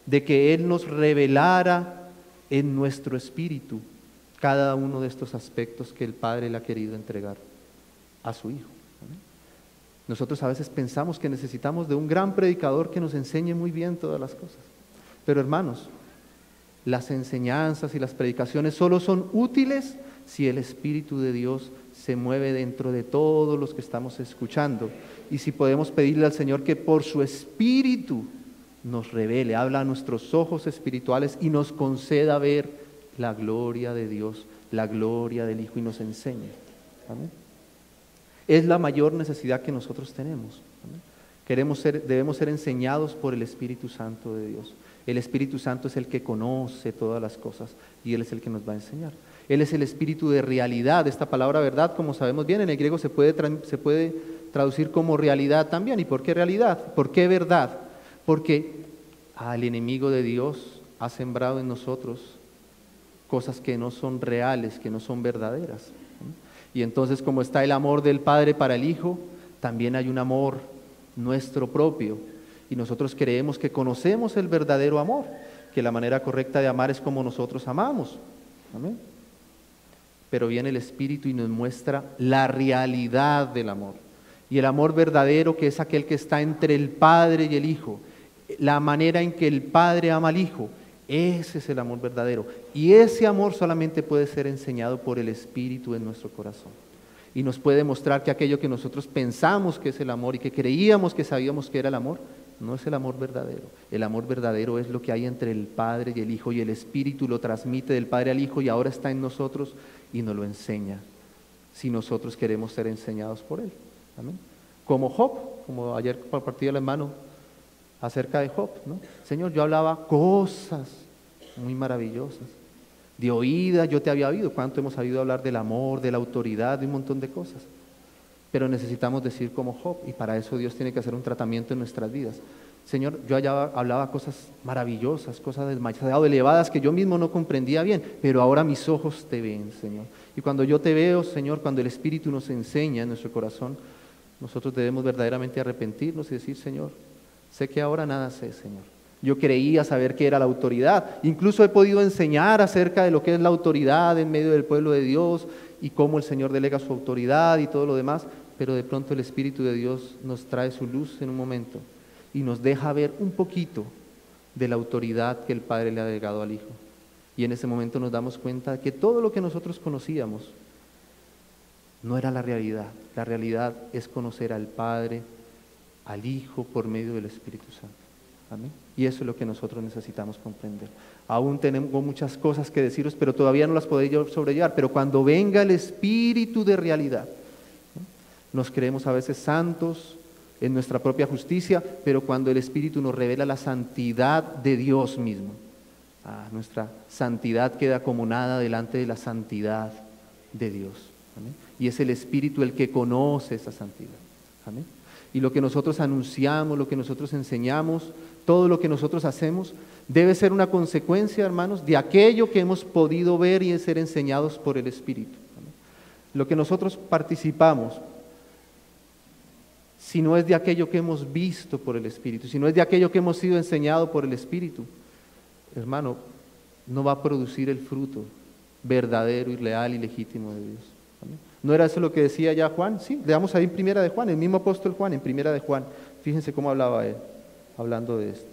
[SPEAKER 1] de que Él nos revelara en nuestro espíritu cada uno de estos aspectos que el Padre le ha querido entregar a su Hijo. Nosotros a veces pensamos que necesitamos de un gran predicador que nos enseñe muy bien todas las cosas. Pero hermanos, las enseñanzas y las predicaciones solo son útiles si el Espíritu de Dios se mueve dentro de todos los que estamos escuchando. Y si podemos pedirle al Señor que por su Espíritu nos revele, habla a nuestros ojos espirituales y nos conceda ver la gloria de Dios, la gloria del Hijo y nos enseñe. Amén. Es la mayor necesidad que nosotros tenemos. Debemos ser enseñados por el Espíritu Santo de Dios. El Espíritu Santo es el que conoce todas las cosas y Él es el que nos va a enseñar. Él es el Espíritu de realidad. Esta palabra verdad, como sabemos bien, en el griego se puede traducir como realidad también. ¿Y por qué realidad? ¿Por qué verdad? Porque el enemigo de Dios ha sembrado en nosotros cosas que no son reales, que no son verdaderas. Y entonces, como está el amor del Padre para el Hijo, también hay un amor nuestro propio. Y nosotros creemos que conocemos el verdadero amor, que la manera correcta de amar es como nosotros amamos. Amén. Pero viene el Espíritu y nos muestra la realidad del amor. Y el amor verdadero, que es aquel que está entre el Padre y el Hijo. La manera en que el Padre ama al Hijo. Ese es el amor verdadero. Y ese amor solamente puede ser enseñado por el Espíritu en nuestro corazón. Y nos puede mostrar que aquello que nosotros pensamos que es el amor y que creíamos que sabíamos que era el amor, no es el amor verdadero. El amor verdadero es lo que hay entre el Padre y el Hijo, y el Espíritu lo transmite del Padre al Hijo y ahora está en nosotros y nos lo enseña, si nosotros queremos ser enseñados por Él. Amén. Como Job, como ayer compartí el hermano acerca de Job, ¿no? Señor, yo hablaba cosas muy maravillosas. De oídas yo te había oído. ¿Cuánto hemos sabido hablar del amor, de la autoridad, de un montón de cosas? Pero necesitamos decir como Job, y para eso Dios tiene que hacer un tratamiento en nuestras vidas. Señor, yo allá hablaba cosas maravillosas, cosas demasiado elevadas que yo mismo no comprendía bien, pero ahora mis ojos te ven, Señor. Y cuando yo te veo, Señor, cuando el Espíritu nos enseña en nuestro corazón, nosotros debemos verdaderamente arrepentirnos y decir, Señor, sé que ahora nada sé, Señor, Yo creía saber qué era la autoridad. Incluso he podido enseñar acerca de lo que es la autoridad en medio del pueblo de Dios y cómo el Señor delega su autoridad y todo lo demás, pero de pronto el Espíritu de Dios nos trae su luz en un momento y nos deja ver un poquito de la autoridad que el Padre le ha delegado al Hijo. Y en ese momento nos damos cuenta de que todo lo que nosotros conocíamos no era la realidad. La realidad es conocer al Padre, al Hijo, por medio del Espíritu Santo. Amén. Y eso es lo que nosotros necesitamos comprender. Aún tenemos muchas cosas que deciros, pero todavía no las podéis sobrellevar. Pero cuando venga el Espíritu de realidad, ¿no? Nos creemos a veces santos en nuestra propia justicia, pero cuando el Espíritu nos revela la santidad de Dios mismo, nuestra santidad queda como nada delante de la santidad de Dios. Amén. Y es el Espíritu el que conoce esa santidad. Amén. Y lo que nosotros anunciamos, lo que nosotros enseñamos, todo lo que nosotros hacemos, debe ser una consecuencia, hermanos, de aquello que hemos podido ver y ser enseñados por el Espíritu. Amén. Lo que nosotros participamos, si no es de aquello que hemos visto por el Espíritu, si no es de aquello que hemos sido enseñado por el Espíritu, hermano, no va a producir el fruto verdadero y real y legítimo de Dios. ¿Amén? ¿No era eso lo que decía ya Juan? Sí, leamos ahí en Primera de Juan, el mismo apóstol Juan, en Primera de Juan. Fíjense cómo hablaba él, hablando de esto.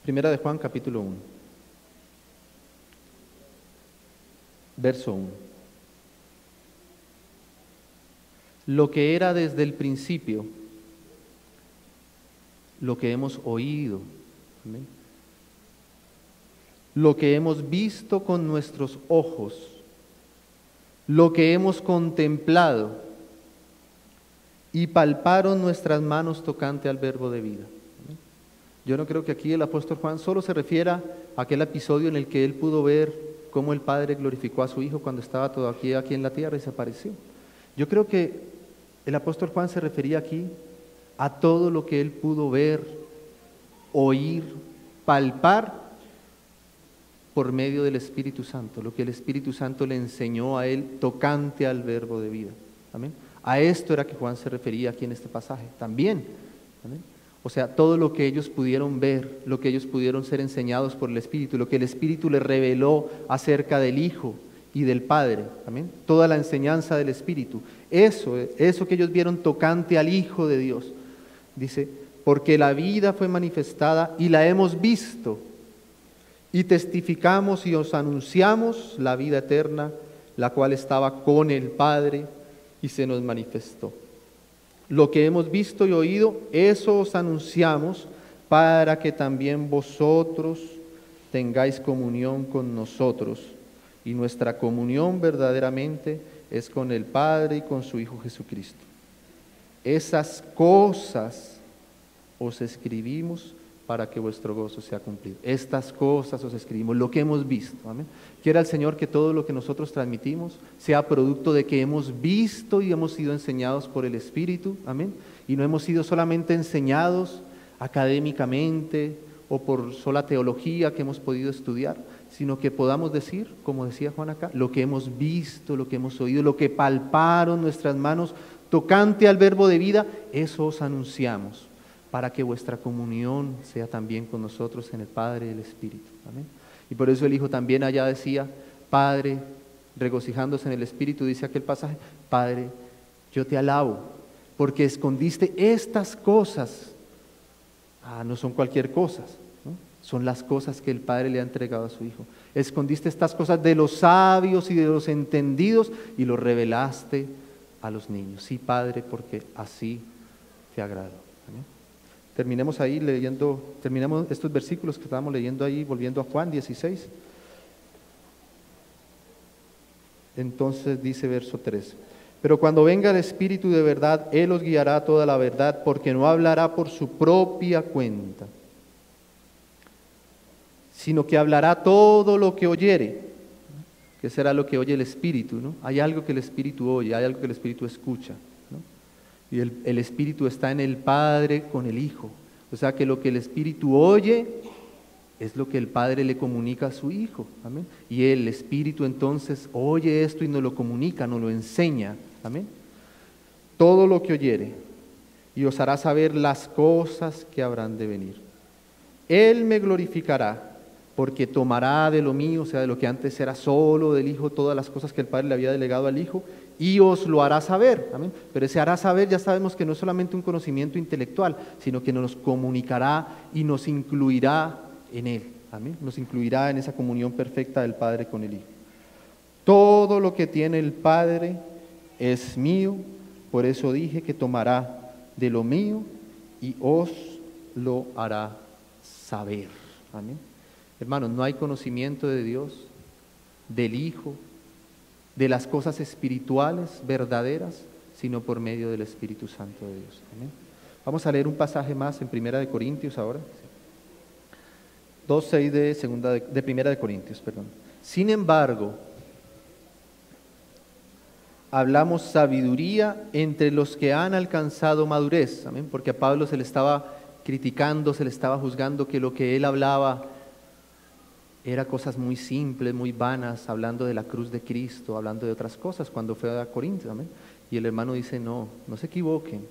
[SPEAKER 1] Primera de Juan, capítulo 1, verso 1. Lo que era desde el principio, lo que hemos oído, ¿amén? Lo que hemos visto con nuestros ojos, lo que hemos contemplado y palparon nuestras manos tocante al verbo de vida. ¿Amén? Yo no creo que aquí el apóstol Juan solo se refiera a aquel episodio en el que él pudo ver cómo el Padre glorificó a su Hijo cuando estaba todavía aquí en la tierra y se apareció. Yo creo que el apóstol Juan se refería aquí a todo lo que él pudo ver, oír, palpar por medio del Espíritu Santo, lo que el Espíritu Santo le enseñó a él tocante al verbo de vida. ¿Amén? A esto era que Juan se refería aquí en este pasaje también. ¿Amén? O sea, todo lo que ellos pudieron ver, lo que ellos pudieron ser enseñados por el Espíritu, lo que el Espíritu les reveló acerca del Hijo y del Padre. ¿Amén? Toda la enseñanza del Espíritu. Eso que ellos vieron tocante al Hijo de Dios. Dice, porque la vida fue manifestada y la hemos visto, y testificamos y os anunciamos la vida eterna, la cual estaba con el Padre y se nos manifestó. Lo que hemos visto y oído, eso os anunciamos, para que también vosotros tengáis comunión con nosotros. Y nuestra comunión verdaderamente es con el Padre y con su Hijo Jesucristo. Esas cosas os escribimos para que vuestro gozo sea cumplido. Estas cosas os escribimos, lo que hemos visto. Amén. Quiera el Señor que todo lo que nosotros transmitimos sea producto de que hemos visto y hemos sido enseñados por el Espíritu. Amén. Y no hemos sido solamente enseñados académicamente o por sola teología que hemos podido estudiar, sino que podamos decir, como decía Juan acá, lo que hemos visto, lo que hemos oído, lo que palparon nuestras manos tocante al verbo de vida, eso os anunciamos, para que vuestra comunión sea también con nosotros en el Padre y el Espíritu. Amén. Y por eso el Hijo también allá decía, Padre, regocijándose en el Espíritu, dice aquel pasaje, Padre, yo te alabo, porque escondiste estas cosas. No son cualquier cosa, ¿no? Son las cosas que el Padre le ha entregado a su Hijo. Escondiste estas cosas de los sabios y de los entendidos y los revelaste a los niños. Sí, Padre, porque así te agrado. Amén. Terminemos ahí terminemos estos versículos que estábamos leyendo ahí, volviendo a Juan 16. Entonces dice verso 3. Pero cuando venga el Espíritu de verdad, Él os guiará a toda la verdad, porque no hablará por su propia cuenta, sino que hablará todo lo que oyere. ¿Qué será lo que oye el Espíritu? ¿No? Hay algo que el Espíritu oye, hay algo que el Espíritu escucha, ¿no? Y el Espíritu está en el Padre con el Hijo. O sea que lo que el Espíritu oye, Es lo que el Padre le comunica a su Hijo. Amén. Y el Espíritu entonces oye esto y nos lo comunica, nos lo enseña. Amén. Todo lo que oyere y os hará saber las cosas que habrán de venir. Él me glorificará, porque tomará de lo mío, o sea, de lo que antes era solo del Hijo, todas las cosas que el Padre le había delegado al Hijo, y os lo hará saber. Amén. Pero ese hará saber ya sabemos que no es solamente un conocimiento intelectual, sino que nos comunicará y nos incluirá en Él. Amén. Nos incluirá en esa comunión perfecta del Padre con el Hijo. Todo lo que tiene el Padre es mío, por eso dije que tomará de lo mío y os lo hará saber. Amén. Hermanos, no hay conocimiento de Dios, del Hijo, de las cosas espirituales verdaderas, sino por medio del Espíritu Santo de Dios. Amén. Vamos a leer un pasaje más en Primera de Corintios ahora. 2:6 de Primera de Corintios, perdón. Sin embargo, hablamos sabiduría entre los que han alcanzado madurez. Amén. Porque a Pablo se le estaba criticando, se le estaba juzgando que lo que él hablaba era cosas muy simples, muy vanas, hablando de la cruz de Cristo, hablando de otras cosas cuando fue a Corintios. Amén. Y el hermano dice, no se equivoquen.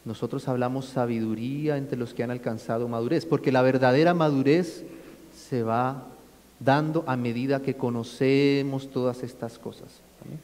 [SPEAKER 1] Nosotros hablamos sabiduría entre los que han alcanzado madurez, porque la verdadera madurez se va dando a medida que conocemos todas estas cosas. Amén.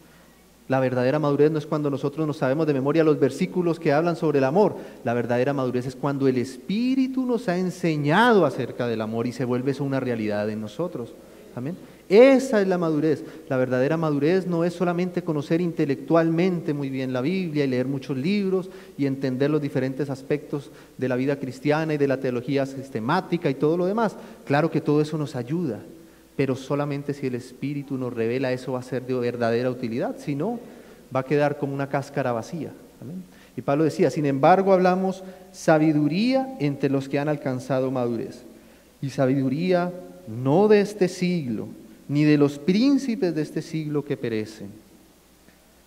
[SPEAKER 1] La verdadera madurez no es cuando nosotros nos sabemos de memoria los versículos que hablan sobre el amor. La verdadera madurez es cuando el Espíritu nos ha enseñado acerca del amor y se vuelve eso una realidad en nosotros. Amén. Esa es la madurez. La verdadera madurez no es solamente conocer intelectualmente muy bien la Biblia y leer muchos libros y entender los diferentes aspectos de la vida cristiana y de la teología sistemática y todo lo demás. Claro que todo eso nos ayuda, pero solamente si el Espíritu nos revela eso va a ser de verdadera utilidad, si no, va a quedar como una cáscara vacía. Amén. Y Pablo decía, sin embargo hablamos sabiduría entre los que han alcanzado madurez, y sabiduría no de este siglo, ni de los príncipes de este siglo que perecen,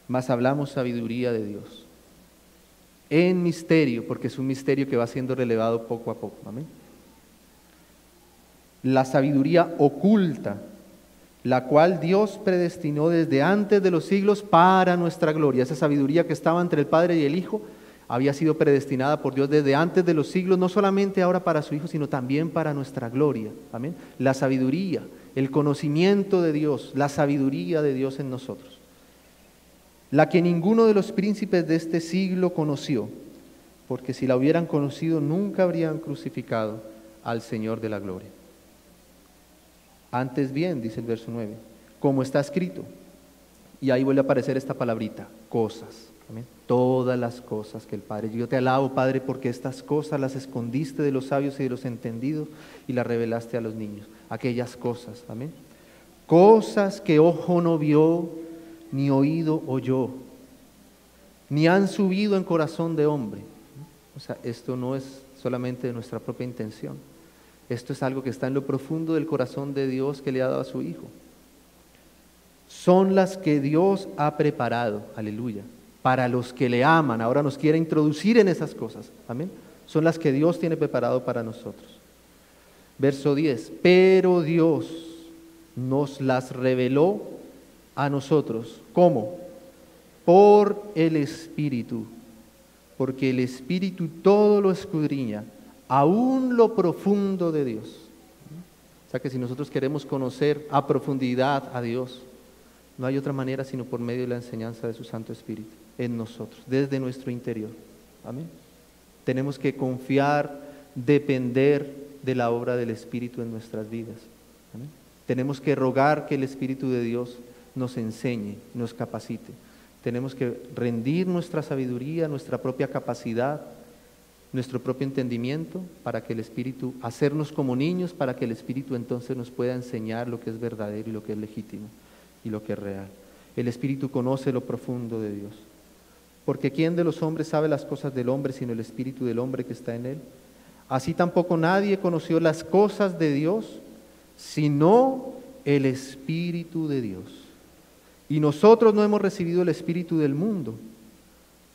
[SPEAKER 1] mas hablamos sabiduría de Dios, en misterio, porque es un misterio que va siendo relevado poco a poco. Amén. La sabiduría oculta, la cual Dios predestinó desde antes de los siglos para nuestra gloria. Esa sabiduría que estaba entre el Padre y el Hijo había sido predestinada por Dios desde antes de los siglos, no solamente ahora para su Hijo, sino también para nuestra gloria. Amén. La sabiduría, el conocimiento de Dios, la sabiduría de Dios en nosotros. La que ninguno de los príncipes de este siglo conoció, porque si la hubieran conocido nunca habrían crucificado al Señor de la gloria. Antes bien, dice el verso 9, como está escrito, y ahí vuelve a aparecer esta palabrita, cosas. Amén. Todas las cosas que el Padre, yo te alabo, Padre, porque estas cosas las escondiste de los sabios y de los entendidos y las revelaste a los niños. Aquellas cosas, amén. Cosas que ojo no vio, ni oído oyó, ni han subido en corazón de hombre. O sea, esto no es solamente de nuestra propia intención. Esto es algo que está en lo profundo del corazón de Dios que le ha dado a su Hijo. Son las que Dios ha preparado, aleluya, para los que le aman. Ahora nos quiere introducir en esas cosas, amén. Son las que Dios tiene preparado para nosotros. Verso 10, pero Dios nos las reveló a nosotros. ¿Cómo? Por el Espíritu, porque el Espíritu todo lo escudriña, aún lo profundo de Dios. O sea que si nosotros queremos conocer a profundidad a Dios, no hay otra manera sino por medio de la enseñanza de su Santo Espíritu en nosotros, desde nuestro interior. Amén. Tenemos que confiar, depender de la obra del Espíritu en nuestras vidas. Amén. Tenemos que rogar que el Espíritu de Dios nos enseñe, nos capacite. Tenemos que rendir nuestra sabiduría, nuestra propia capacidad, nuestro propio entendimiento para que el Espíritu, hacernos como niños, para que el Espíritu entonces nos pueda enseñar lo que es verdadero y lo que es legítimo y lo que es real. El Espíritu conoce lo profundo de Dios. Porque ¿quién de los hombres sabe las cosas del hombre sino el Espíritu del hombre que está en él? Así tampoco nadie conoció las cosas de Dios sino el Espíritu de Dios. Y nosotros no hemos recibido el Espíritu del mundo,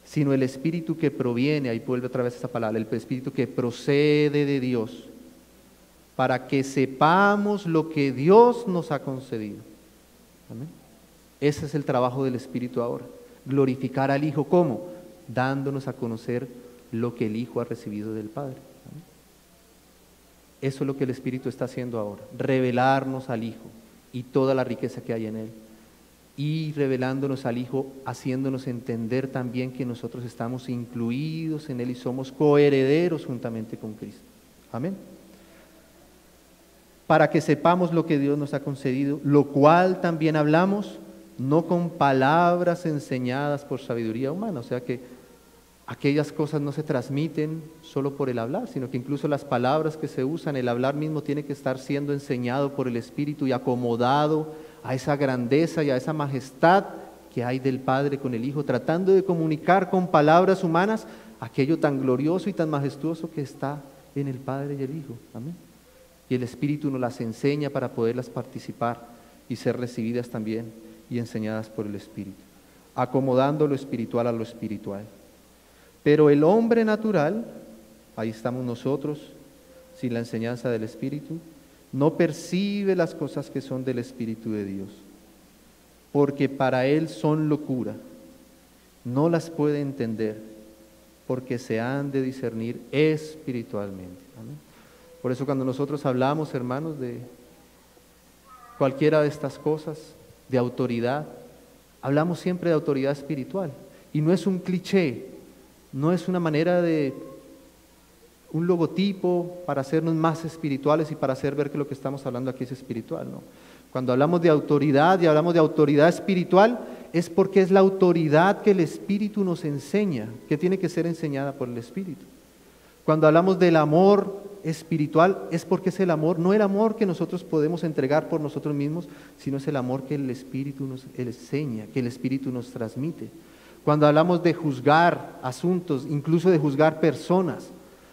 [SPEAKER 1] sino el Espíritu que proviene, ahí vuelve otra vez esa palabra, el Espíritu que procede de Dios, para que sepamos lo que Dios nos ha concedido. Amén. Ese es el trabajo del Espíritu ahora, glorificar al Hijo. ¿Cómo? Dándonos a conocer lo que el Hijo ha recibido del Padre. Amén. Eso es lo que el Espíritu está haciendo ahora, revelarnos al Hijo y toda la riqueza que hay en Él. Y revelándonos al Hijo, haciéndonos entender también que nosotros estamos incluidos en Él y somos coherederos juntamente con Cristo. Amén. Para que sepamos lo que Dios nos ha concedido, lo cual también hablamos, no con palabras enseñadas por sabiduría humana. O sea que aquellas cosas no se transmiten solo por el hablar, sino que incluso las palabras que se usan, el hablar mismo tiene que estar siendo enseñado por el Espíritu y acomodado a esa grandeza y a esa majestad que hay del Padre con el Hijo, tratando de comunicar con palabras humanas aquello tan glorioso y tan majestuoso que está en el Padre y el Hijo. Amén. Y el Espíritu nos las enseña para poderlas participar y ser recibidas también y enseñadas por el Espíritu, acomodando lo espiritual a lo espiritual. Pero el hombre natural, ahí estamos nosotros, sin la enseñanza del Espíritu, no percibe las cosas que son del Espíritu de Dios, porque para él son locura, no las puede entender, porque se han de discernir espiritualmente. Amén. Por eso cuando nosotros hablamos, hermanos, de cualquiera de estas cosas, de autoridad, hablamos siempre de autoridad espiritual, y no es un cliché, no es una manera de un logotipo para hacernos más espirituales y para hacer ver que lo que estamos hablando aquí es espiritual, no. Cuando hablamos de autoridad y hablamos de autoridad espiritual, es porque es la autoridad que el Espíritu nos enseña, que tiene que ser enseñada por el Espíritu. Cuando hablamos del amor espiritual, es porque es el amor, no el amor que nosotros podemos entregar por nosotros mismos, sino es el amor que el Espíritu nos enseña, que el Espíritu nos transmite. Cuando hablamos de juzgar asuntos, incluso de juzgar personas,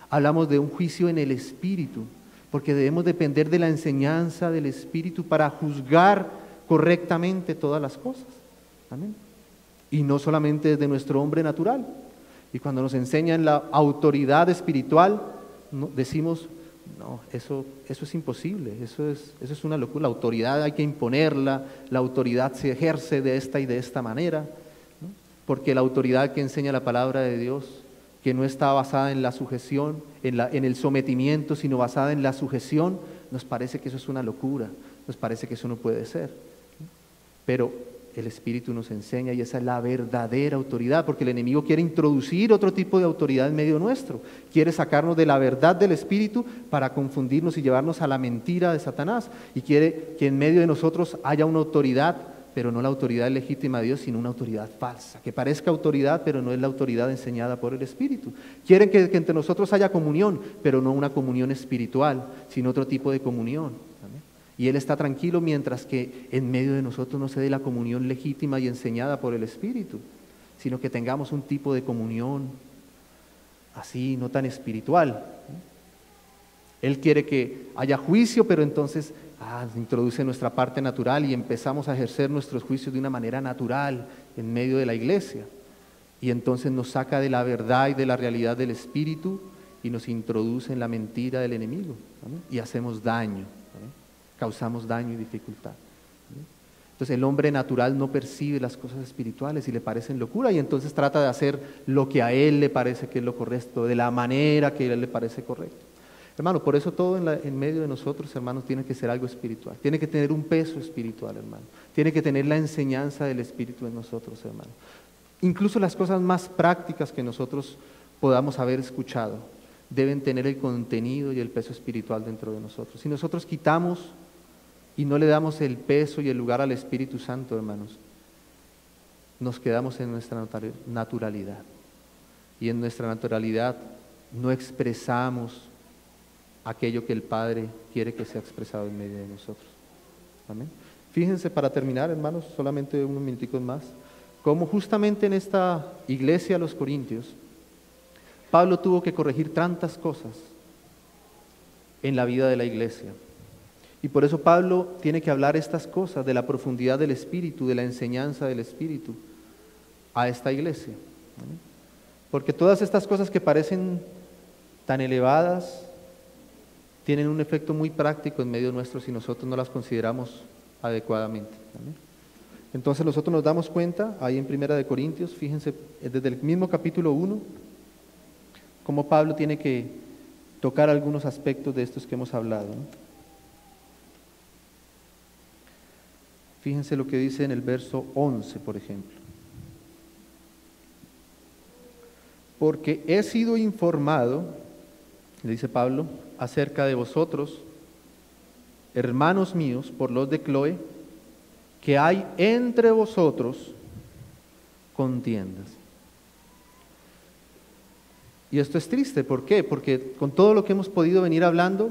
[SPEAKER 1] hablamos de un juicio en el Espíritu, porque debemos depender de la enseñanza del Espíritu para juzgar correctamente todas las cosas. Amén. Y no solamente desde nuestro hombre natural. Y cuando nos enseñan la autoridad espiritual, decimos, no, eso es imposible, eso es una locura. La autoridad hay que imponerla, la autoridad se ejerce de esta y de esta manera, ¿no? Porque la autoridad que enseña la palabra de Dios, que no está basada en la sujeción, en el sometimiento, sino basada en la sujeción, nos parece que eso es una locura, nos parece que eso no puede ser, ¿no? Pero el Espíritu nos enseña y esa es la verdadera autoridad, porque el enemigo quiere introducir otro tipo de autoridad en medio nuestro, quiere sacarnos de la verdad del Espíritu para confundirnos y llevarnos a la mentira de Satanás, y quiere que en medio de nosotros haya una autoridad, pero no la autoridad legítima de Dios, sino una autoridad falsa, que parezca autoridad, pero no es la autoridad enseñada por el Espíritu. Quieren que entre nosotros haya comunión, pero no una comunión espiritual, sino otro tipo de comunión. Y Él está tranquilo mientras que en medio de nosotros no se dé la comunión legítima y enseñada por el Espíritu, sino que tengamos un tipo de comunión así, no tan espiritual. Él quiere que haya juicio, pero entonces introduce nuestra parte natural y empezamos a ejercer nuestros juicios de una manera natural en medio de la iglesia. Y entonces nos saca de la verdad y de la realidad del Espíritu y nos introduce en la mentira del enemigo, ¿amén? Y hacemos daño. Causamos daño y dificultad. Entonces el hombre natural no percibe las cosas espirituales y le parecen locura, y entonces trata de hacer lo que a él le parece que es lo correcto, de la manera que a él le parece correcto. Hermano, por eso todo en medio de nosotros, hermanos, tiene que ser algo espiritual, tiene que tener un peso espiritual, hermano, tiene que tener la enseñanza del Espíritu en nosotros, hermano. Incluso las cosas más prácticas que nosotros podamos haber escuchado deben tener el contenido y el peso espiritual dentro de nosotros. Si nosotros quitamos y no le damos el peso y el lugar al Espíritu Santo, hermanos, nos quedamos en nuestra naturalidad. Y en nuestra naturalidad no expresamos aquello que el Padre quiere que sea expresado en medio de nosotros. Amén. Fíjense, para terminar, hermanos, solamente unos minuticos más, cómo justamente en esta iglesia de los Corintios, Pablo tuvo que corregir tantas cosas en la vida de la iglesia. Y por eso Pablo tiene que hablar estas cosas de la profundidad del Espíritu, de la enseñanza del Espíritu a esta iglesia. ¿Amén? Porque todas estas cosas que parecen tan elevadas tienen un efecto muy práctico en medio nuestro si nosotros no las consideramos adecuadamente. ¿Amén? Entonces nosotros nos damos cuenta, ahí en Primera de Corintios, fíjense, desde el mismo capítulo 1, cómo Pablo tiene que tocar algunos aspectos de estos que hemos hablado, ¿no? Fíjense lo que dice en el verso 11, por ejemplo. Porque he sido informado, le dice Pablo, acerca de vosotros, hermanos míos, por los de Cloé, que hay entre vosotros contiendas. Y esto es triste, ¿por qué? Porque con todo lo que hemos podido venir hablando,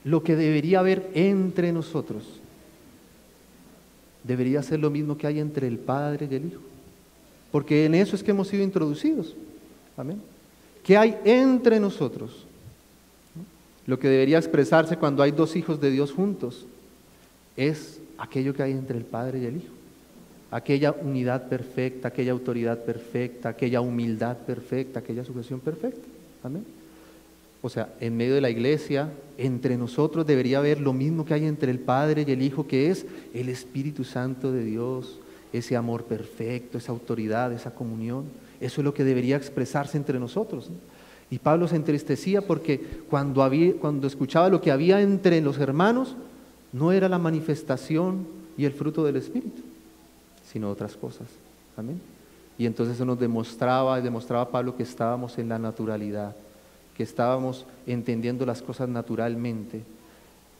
[SPEAKER 1] lo que debería haber entre nosotros debería ser lo mismo que hay entre el Padre y el Hijo, porque en eso es que hemos sido introducidos. Amén. ¿Qué hay entre nosotros? Lo que debería expresarse cuando hay dos hijos de Dios juntos es aquello que hay entre el Padre y el Hijo, aquella unidad perfecta, aquella autoridad perfecta, aquella humildad perfecta, aquella sujeción perfecta. Amén. O sea, en medio de la iglesia, entre nosotros debería haber lo mismo que hay entre el Padre y el Hijo, que es el Espíritu Santo de Dios, ese amor perfecto, esa autoridad, esa comunión. Eso es lo que debería expresarse entre nosotros, ¿no? Y Pablo se entristecía porque cuando escuchaba lo que había entre los hermanos, no era la manifestación y el fruto del Espíritu, sino otras cosas. Amén. Y entonces eso nos demostraba Pablo que estábamos en la naturalidad, que estábamos entendiendo las cosas naturalmente,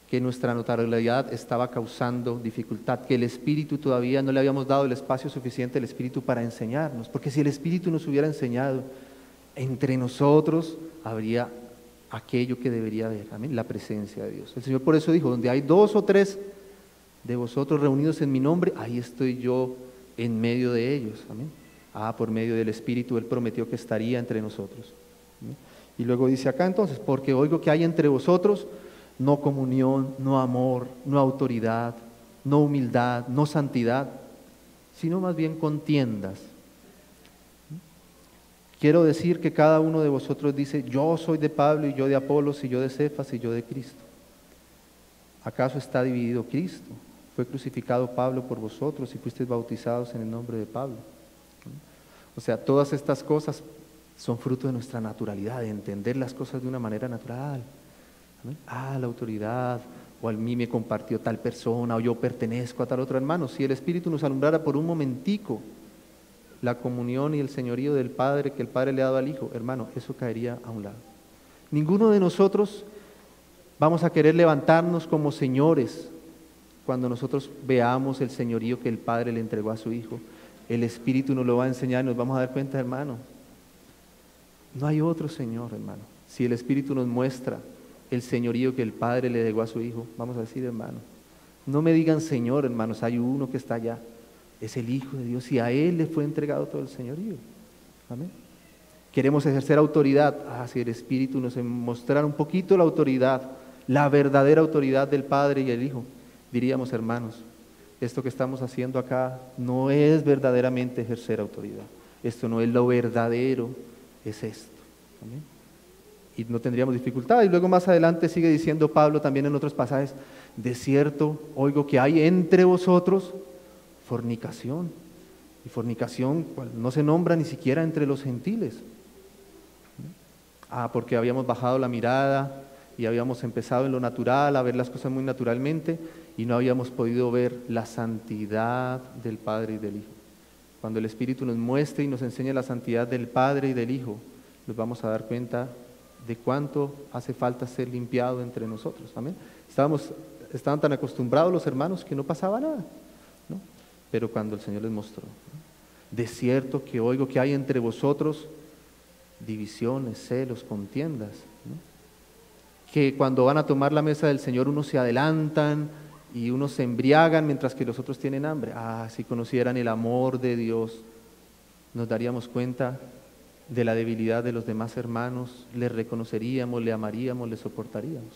[SPEAKER 1] que nuestra naturalidad estaba causando dificultad, que el Espíritu todavía no le habíamos dado el espacio suficiente al Espíritu para enseñarnos, porque si el Espíritu nos hubiera enseñado, entre nosotros habría aquello que debería haber, amén, la presencia de Dios. El Señor por eso dijo, donde hay 2 o 3 de vosotros reunidos en mi nombre, ahí estoy yo en medio de ellos, amén. Por medio del Espíritu Él prometió que estaría entre nosotros. ¿Amén? Y luego dice acá entonces, porque oigo que hay entre vosotros no comunión, no amor, no autoridad, no humildad, no santidad, sino más bien contiendas. Quiero decir que cada uno de vosotros dice, yo soy de Pablo, y yo de Apolos, y yo de Cefas, y yo de Cristo. ¿Acaso está dividido Cristo? Fue crucificado Pablo por vosotros y fuisteis bautizados en el nombre de Pablo. O sea, todas estas cosas son fruto de nuestra naturalidad, de entender las cosas de una manera natural. La autoridad, o a mí me compartió tal persona, o yo pertenezco a tal otro hermano. Si el Espíritu nos alumbrara por un momentico la comunión y el señorío del Padre que el Padre le ha dado al Hijo, hermano, eso caería a un lado. Ninguno de nosotros vamos a querer levantarnos como señores cuando nosotros veamos el señorío que el Padre le entregó a su Hijo. El Espíritu nos lo va a enseñar y nos vamos a dar cuenta, hermano, no hay otro Señor, hermano. Si el Espíritu nos muestra el señorío que el Padre le legó a su Hijo, vamos a decir, hermano, no me digan Señor, hermanos, hay uno que está allá, es el Hijo de Dios y a Él le fue entregado todo el señorío. Amén. Queremos ejercer autoridad. Si el Espíritu nos mostrara un poquito la autoridad, la verdadera autoridad del Padre y el Hijo, diríamos, hermanos, esto que estamos haciendo acá no es verdaderamente ejercer autoridad. Esto no es lo verdadero, es esto. Amén. Y no tendríamos dificultad. Y luego más adelante sigue diciendo Pablo también en otros pasajes, de cierto oigo que hay entre vosotros fornicación, y fornicación no se nombra ni siquiera entre los gentiles. Porque habíamos bajado la mirada y habíamos empezado en lo natural a ver las cosas muy naturalmente y no habíamos podido ver la santidad del Padre y del Hijo. Cuando el Espíritu nos muestre y nos enseñe la santidad del Padre y del Hijo, nos vamos a dar cuenta de cuánto hace falta ser limpiado entre nosotros. Amén. Estaban tan acostumbrados los hermanos que no pasaba nada, ¿no? Pero cuando el Señor les mostró, ¿no? De cierto que oigo que hay entre vosotros divisiones, celos, contiendas, ¿no? Que cuando van a tomar la mesa del Señor unos se adelantan y unos se embriagan mientras que los otros tienen hambre. Si conocieran el amor de Dios, nos daríamos cuenta de la debilidad de los demás hermanos, les reconoceríamos, le amaríamos, le soportaríamos.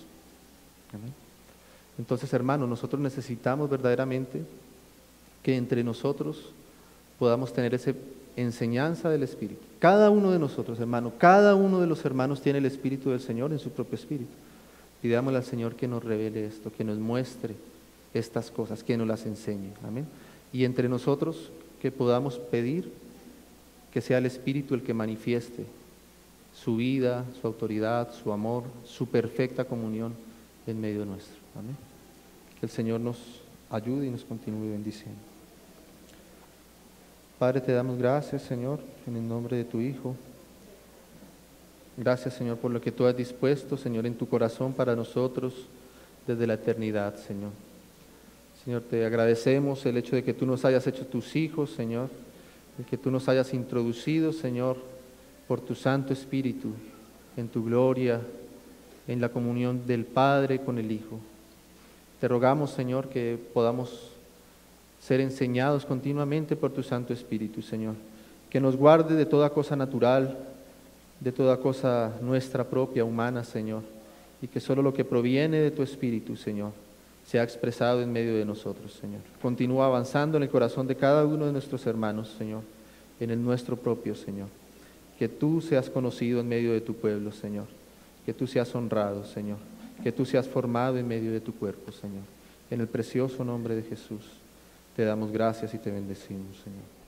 [SPEAKER 1] Amén. Entonces, hermanos, nosotros necesitamos verdaderamente que entre nosotros podamos tener esa enseñanza del Espíritu. Cada uno de nosotros, hermano, cada uno de los hermanos tiene el Espíritu del Señor en su propio espíritu. Pidámosle al Señor que nos revele esto, que nos muestre estas cosas, que nos las enseñe. Amén. Y entre nosotros que podamos pedir que sea el Espíritu el que manifieste su vida, su autoridad, su amor, su perfecta comunión en medio nuestro. Amén. Que el Señor nos ayude y nos continúe bendiciendo. Padre, te damos gracias, Señor, en el nombre de tu Hijo. Gracias, Señor, por lo que tú has dispuesto, Señor, en tu corazón para nosotros desde la eternidad, Señor. Señor, te agradecemos el hecho de que tú nos hayas hecho tus hijos, Señor, de que tú nos hayas introducido, Señor, por tu Santo Espíritu, en tu gloria, en la comunión del Padre con el Hijo. Te rogamos, Señor, que podamos ser enseñados continuamente por tu Santo Espíritu, Señor, que nos guarde de toda cosa natural, de toda cosa nuestra propia, humana, Señor, y que solo lo que proviene de tu Espíritu, Señor, sea expresado en medio de nosotros, Señor. Continúa avanzando en el corazón de cada uno de nuestros hermanos, Señor, en el nuestro propio, Señor. Que tú seas conocido en medio de tu pueblo, Señor. Que tú seas honrado, Señor. Que tú seas formado en medio de tu cuerpo, Señor. En el precioso nombre de Jesús, te damos gracias y te bendecimos, Señor.